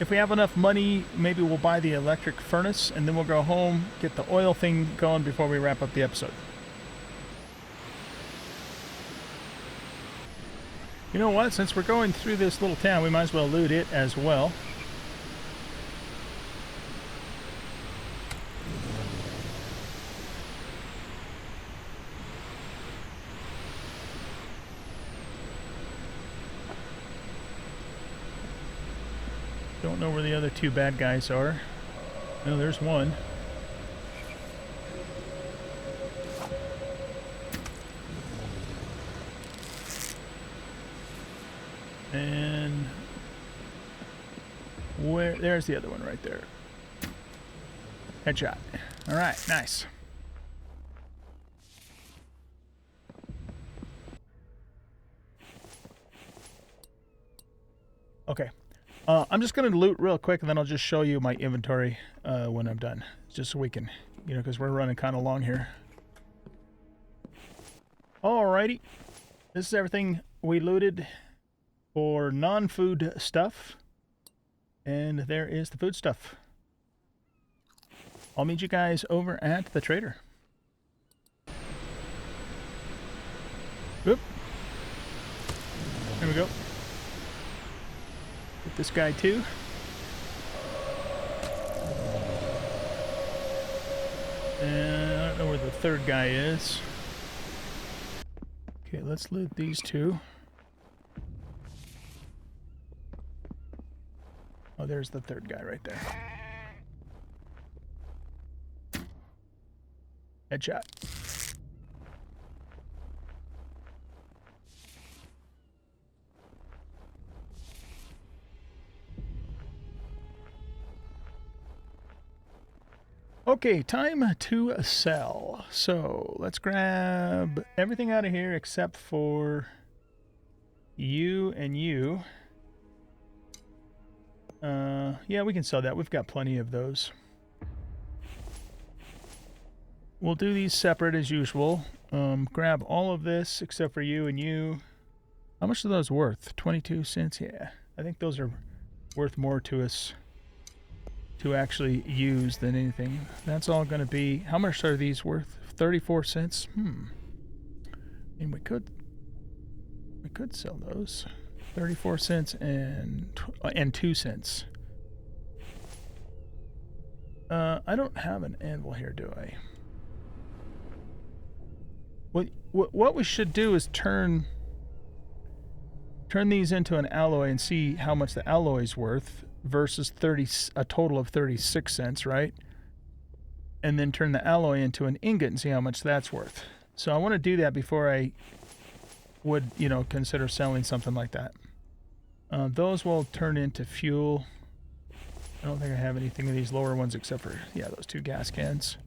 If we have enough money, maybe we'll buy the electric furnace, and then we'll go home, get the oil thing going before we wrap up the episode. You know what? Since we're going through this little town, we might as well loot it as well. Don't know where the other two bad guys are. No, there's one. And there's the other one right there. Headshot. All right, nice. Okay. I'm just going to loot real quick, and then I'll just show you my inventory when I'm done. Just so we can, because we're running kind of long here. Alrighty. This is everything we looted for non-food stuff. And there is the food stuff. I'll meet you guys over at the trader. Oop. There we go. Get this guy too. And I don't know where the third guy is. Okay, let's loot these two. Oh, there's the third guy right there. Headshot. Okay, time to sell. So let's grab everything out of here except for you and you. Yeah, we can sell that. We've got plenty of those. We'll do these separate as usual. Grab all of this except for you and you. How much are those worth? 22 cents? Yeah. I think those are worth more to us to actually use than anything. That's all going to be... How much are these worth? 34 cents? I mean, we could sell those. 34 cents and 2 cents. I don't have an anvil here, do I? What we should do is turn these into an alloy and see how much the alloy's worth versus a total of 36 cents, right? And then turn the alloy into an ingot and see how much that's worth. So I want to do that before I would, consider selling something like that. Those will turn into fuel. I don't think I have anything of these lower ones except for, yeah, those 2 gas cans.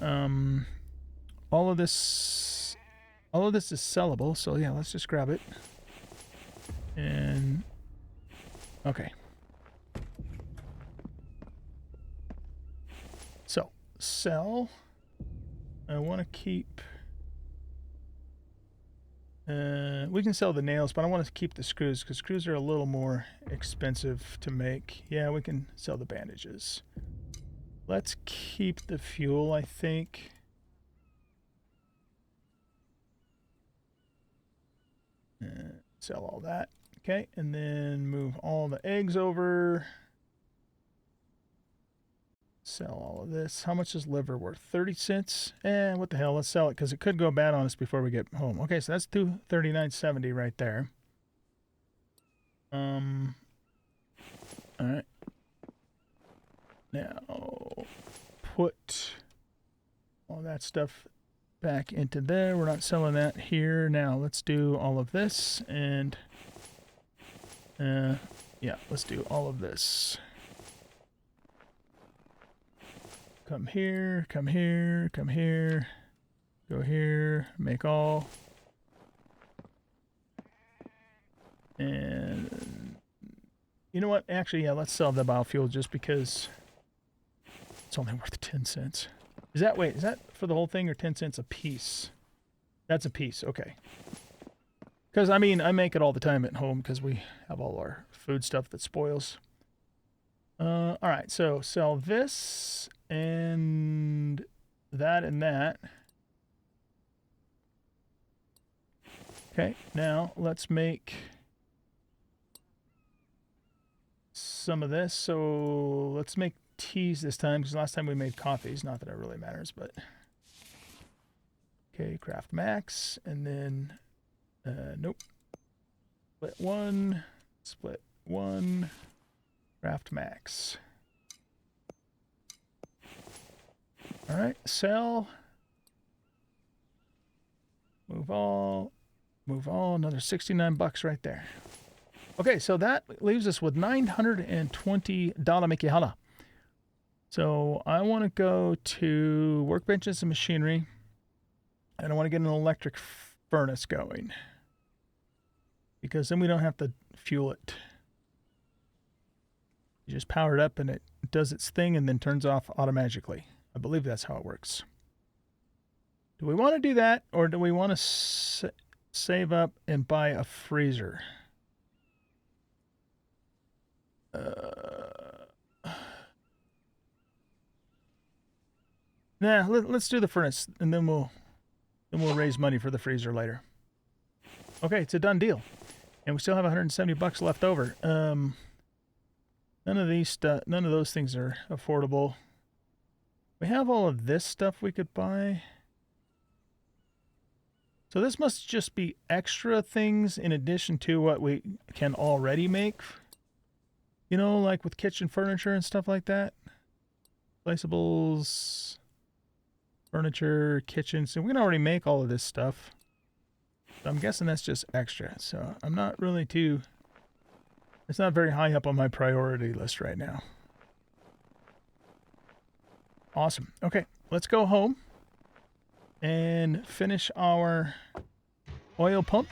All of this is sellable, so yeah, let's just grab it. And okay. So, sell. I want to keep... we can sell the nails, but I want to keep the screws, because screws are a little more expensive to make. Yeah, we can sell the bandages. Let's keep the fuel, I think. Sell all that. Okay, and then move all the eggs over. Sell all of this. How much is liver worth? 30 cents? What the hell? Let's sell it because it could go bad on us before we get home. Okay, so that's $239.70 right there. All right. Now put all that stuff back into there. We're not selling that here. Now let's do all of this and yeah, let's do all of this. Come here, come here, come here. Go here, make all. And you know what? Actually, yeah, let's sell the biofuel just because it's only worth 10 cents. Is that for the whole thing or 10 cents a piece? That's a piece, okay. Because, I mean, I make it all the time at home because we have all our food stuff that spoils. All right, so sell this and that and that. Okay, now let's make some of this. So let's make teas this time because last time we made coffees. Not that it really matters, but okay, craft max, and then nope. Split one, craft max. All right, sell. Move all, another 69 bucks right there. Okay, so that leaves us with $920 Mekihala. So I want to go to workbenches and machinery, and I want to get an electric furnace going because then we don't have to fuel it. You just power it up and it does its thing and then turns off automatically. I believe that's how it works. Do we want to do that, or do we want to save up and buy a freezer? Nah, let's do the furnace, and then we'll raise money for the freezer later. Okay, it's a done deal, and we still have 170 bucks left over. None of those things are affordable. We have all of this stuff we could buy. So this must just be extra things in addition to what we can already make. You know, like with kitchen furniture and stuff like that. Placeables, furniture, kitchen. So we can already make all of this stuff. So I'm guessing that's just extra. So I'm not really too... It's not very high up on my priority list right now. Awesome. Okay, let's go home and finish our oil pump.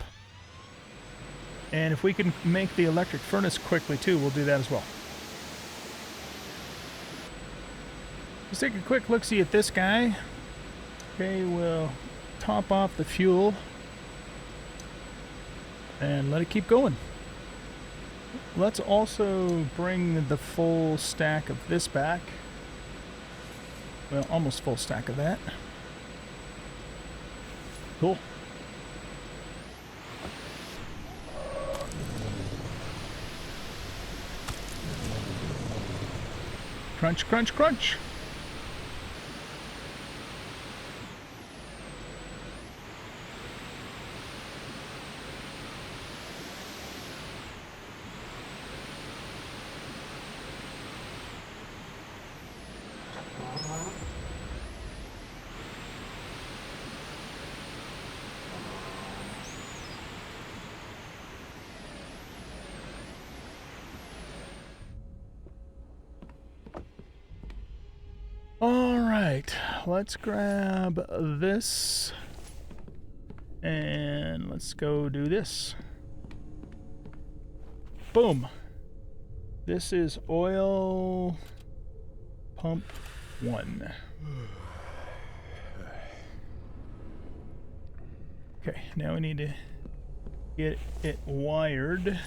And if we can make the electric furnace quickly too, we'll do that as well. Let's take a quick look-see at this guy. Okay, we'll top off the fuel and let it keep going. Let's also bring the full stack of this back. Well, almost full stack of that. Cool. Crunch, crunch, crunch. Alright, let's grab this and let's go do this. Boom. This is oil pump 1. Okay, now we need to get it wired.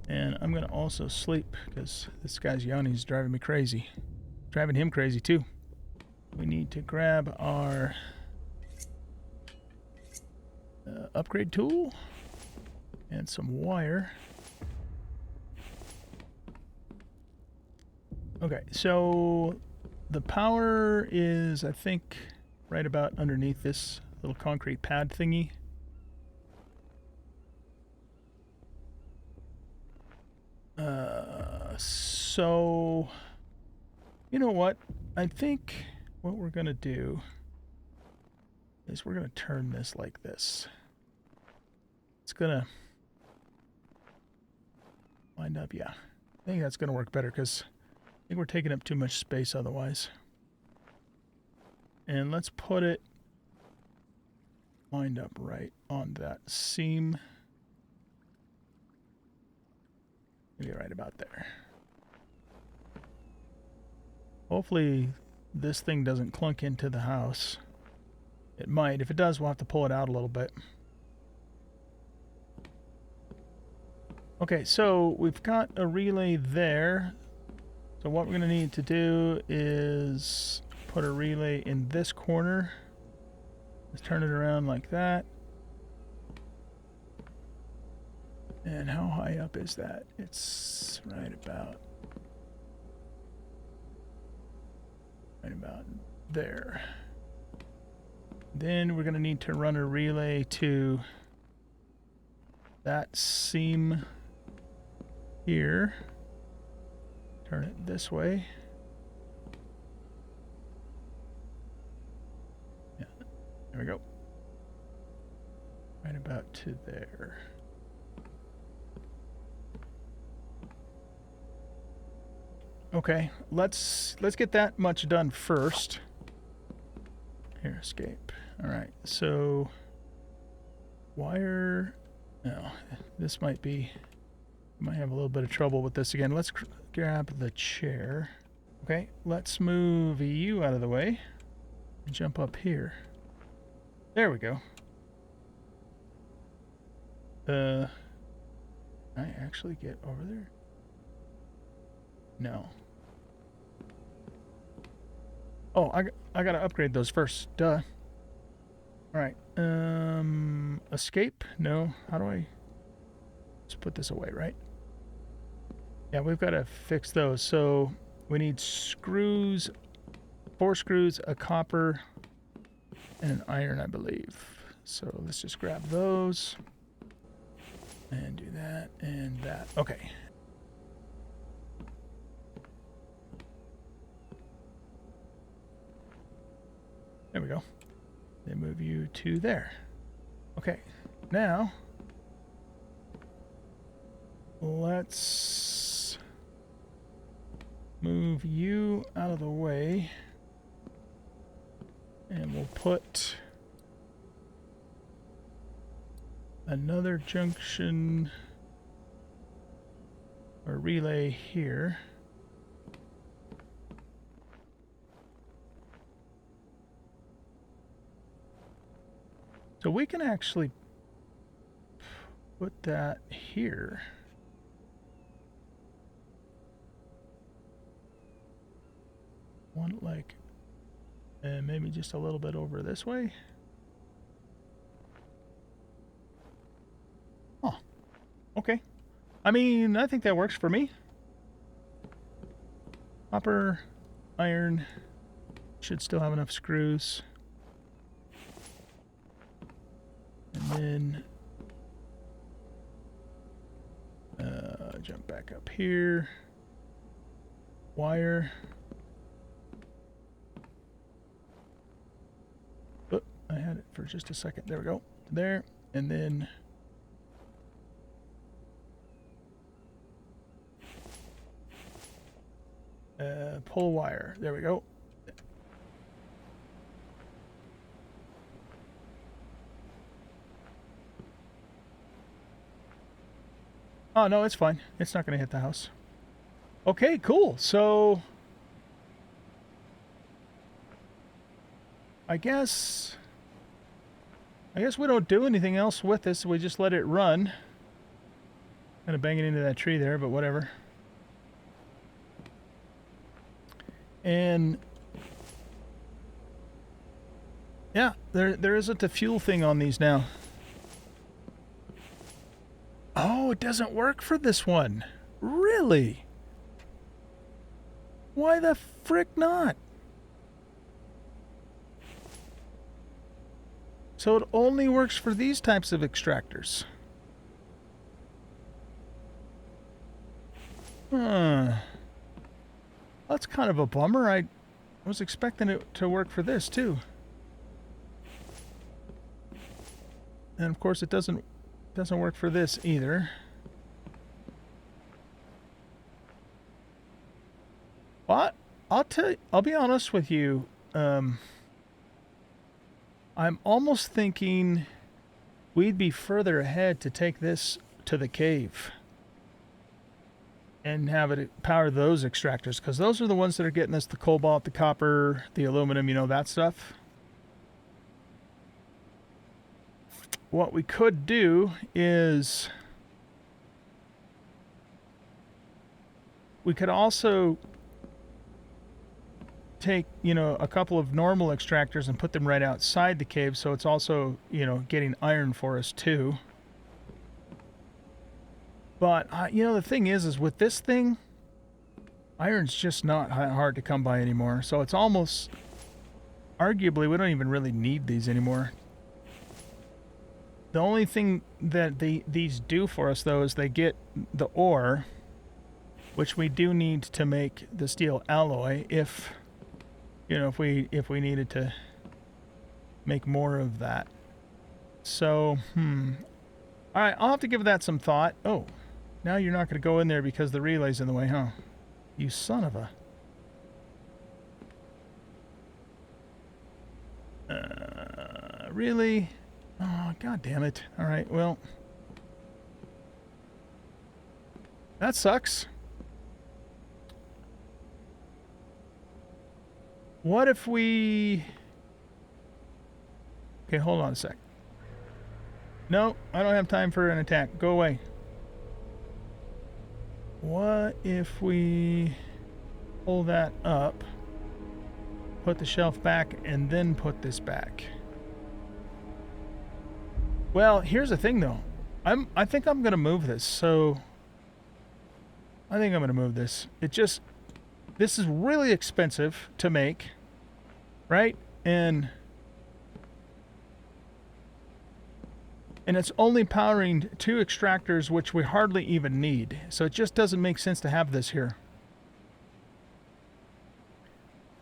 And I'm going to also sleep because this guy's yawning. He's driving me crazy. Driving him crazy too. We need to grab our upgrade tool and some wire. Okay, so the power is, I think, right about underneath this little concrete pad thingy. So, you know what? I think what we're going to do is we're going to turn this like this. It's going to wind up, yeah. I think that's going to work better because I think we're taking up too much space otherwise. And let's put it wind up right on that seam. Maybe right about there. Hopefully this thing doesn't clunk into the house. It might. If it does, we'll have to pull it out a little bit. Okay, so we've got a relay there. So what we're going to need to do is put a relay in this corner. Let's turn it around like that. And how high up is that? It's right about there. Then we're going to need to run a relay to that seam here. Turn it this way. Yeah, there we go. Right about to there. Okay, let's get that much done first. Here, escape. All right, so wire. No, this might be. Might have a little bit of trouble with this again. Let's grab the chair. Okay, let's move you out of the way and jump up here. There we go. Can I actually get over there? No. Oh, I gotta upgrade those first. Duh. Alright. Escape? No. How do I... Let's put this away, right? Yeah, we've got to fix those. So we need screws, 4 screws, a copper, and an iron, I believe. So let's just grab those and do that and that. Okay. There we go. Then move you to there. Okay. Now let's move you out of the way, and we'll put another junction or relay here. So we can actually put that here. One like, and maybe just a little bit over this way. Oh, okay. I mean, I think that works for me. Copper, iron, should still have enough screws. And then jump back up here. Wire. Oh, I had it for just a second. There we go. There. And then pull wire. There we go. Oh, no, it's fine. It's not going to hit the house. Okay, cool. So I guess we don't do anything else with this. We just let it run. Kind of bang it into that tree there, but whatever. And yeah, there isn't a fuel thing on these now. Oh, it doesn't work for this one. Really? Why the frick not? So it only works for these types of extractors. Huh. That's kind of a bummer. I was expecting it to work for this too. And of course it doesn't work for this either. But I'll be honest with you. I'm almost thinking we'd be further ahead to take this to the cave and have it power those extractors, because those are the ones that are getting us the cobalt, the copper, the aluminum, you know, that stuff. What we could do is we could also take, you know, a couple of normal extractors and put them right outside the cave, so it's also, you know, getting iron for us too. But, you know, the thing is with this thing, iron's just not hard to come by anymore. So it's almost, arguably, we don't even really need these anymore. The only thing that these do for us, though, is they get the ore, which we do need to make the steel alloy if, you know, if we needed to make more of that. So, all right, I'll have to give that some thought. Oh. Now you're not going to go in there because the relay's in the way, huh? You son of a... really? Oh, god damn it. Alright, well... that sucks. What if we... okay, hold on a sec. No, I don't have time for an attack. Go away. What if we pull that up, put the shelf back, and then put this back? Well, here's the thing though. I think I'm gonna move this, so I think I'm gonna move this. This is really expensive to make, right? And it's only powering 2 extractors, which we hardly even need. So it just doesn't make sense to have this here.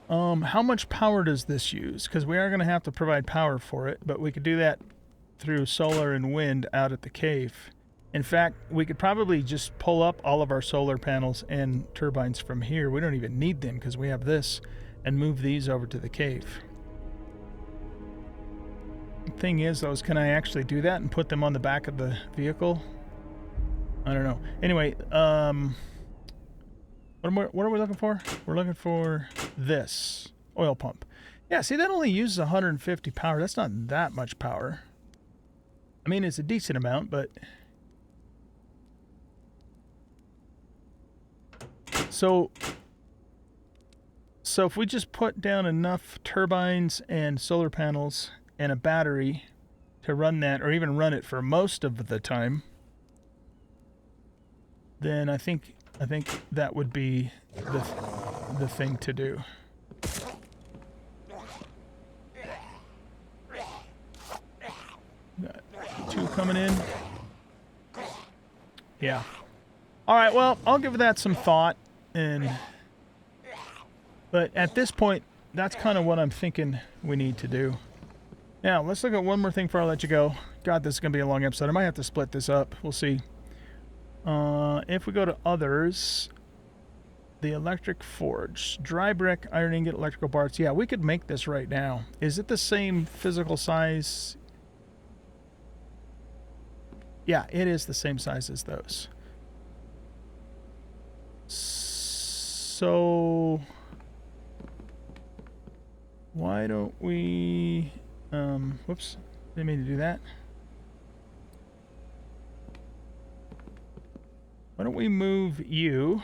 How much power does this use? Because we are going to have to provide power for it, but we could do that through solar and wind out at the cave. In fact, we could probably just pull up all of our solar panels and turbines from here. We don't even need them because we have this, and move these over to the cave. Thing is, though, is can I actually do that and put them on the back of the vehicle? I don't know. Anyway, what are we looking for? We're looking for this oil pump. Yeah, see, that only uses 150 power. That's not that much power. I mean, it's a decent amount, but... So if we just put down enough turbines and solar panels and a battery to run that, or even run it for most of the time, then I think that would be the thing to do. Got 2 coming in. Yeah. All right. Well, I'll give that some thought, but at this point, that's kind of what I'm thinking we need to do. Now, let's look at one more thing before I let you go. God, this is going to be a long episode. I might have to split this up. We'll see. If we go to others, the electric forge, dry brick, iron ingot, electrical parts. Yeah, we could make this right now. Is it the same physical size? Yeah, it is the same size as those. So why don't we... whoops, didn't mean to do that. Why don't we move you,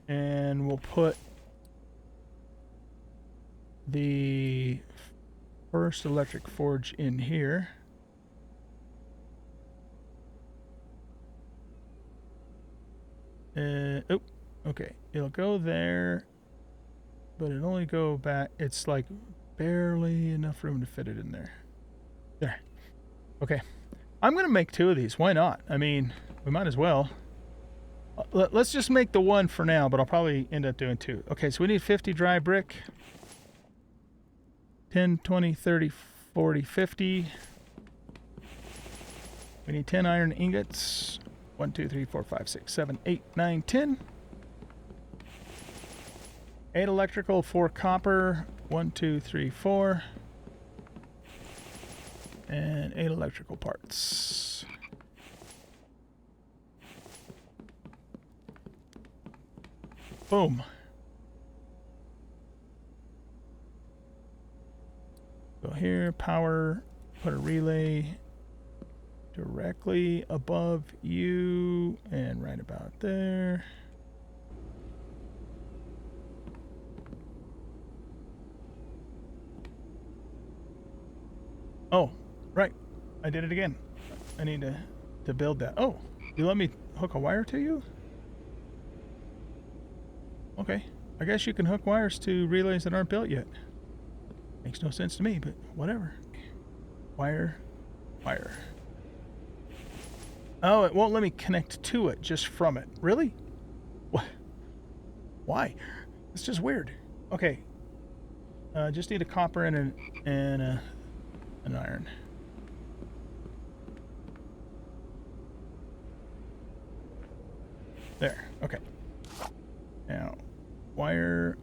and we'll put the first electric forge in here. Oh, okay. It'll go there, but it'll only go back. It's like barely enough room to fit it in there. There. Okay. I'm going to make 2 of these. Why not? I mean, we might as well. Let's just make the 1 for now, but I'll probably end up doing 2. Okay, so we need 50 dry brick. 10, 20, 30, 40, 50. We need 10 iron ingots. 1, 2, 3, 4, 5, 6, 7, 8, 9, 10. 8 electrical, 4 copper. 1, 2, 3, 4. And 8 electrical parts. Boom. Go here, power, put a relay directly above you and right about there. Oh, right. I did it again. I need to build that. Oh, you let me hook a wire to you? Okay. I guess you can hook wires to relays that aren't built yet. Makes no sense to me, but whatever. Wire. Wire. Oh, it won't let me connect to it, just from it. Really? What? Why? It's just weird. Okay. Just need a copper and an iron. There. Okay. Now, wire.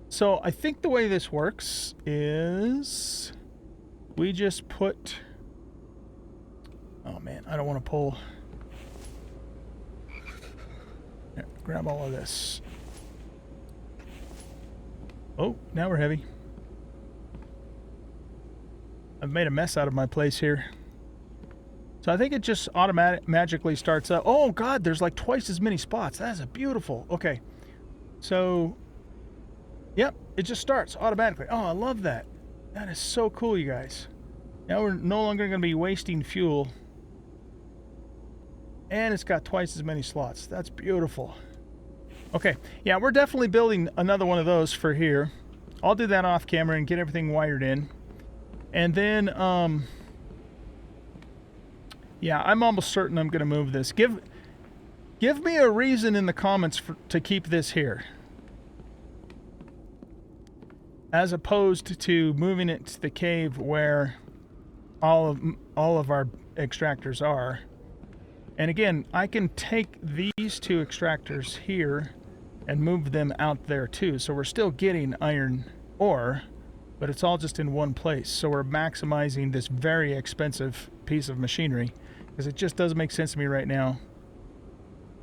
So I think the way this works is we just put... Oh man, I don't want to pull... Here, grab all of this. Oh, now we're heavy. I've made a mess out of my place here. So I think it just magically starts up. Oh God, there's like twice as many spots. That is a beautiful. Okay. So, yep, it just starts automatically. Oh, I love that. That is so cool, you guys. Now we're no longer going to be wasting fuel. And it's got twice as many slots. That's beautiful. Okay, yeah, we're definitely building another one of those for here. I'll do that off camera and get everything wired in. And then, yeah, I'm almost certain I'm going to move this. Give me a reason in the comments to keep this here, as opposed to moving it to the cave where all of our extractors are. And again, I can take these 2 extractors here and move them out there too. So we're still getting iron ore, but it's all just in one place. So we're maximizing this very expensive piece of machinery, because it just doesn't make sense to me right now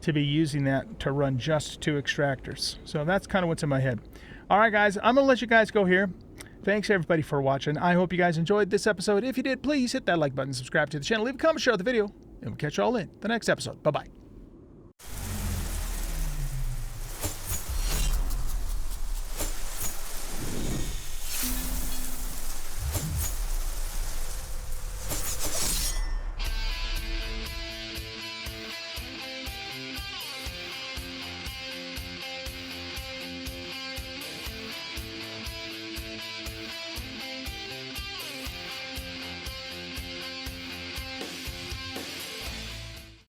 to be using that to run just 2 extractors. So that's kind of what's in my head. All right, guys, I'm going to let you guys go here. Thanks, everybody, for watching. I hope you guys enjoyed this episode. If you did, please hit that like button, subscribe to the channel, leave a comment, share the video, and we'll catch you all in the next episode. Bye-bye.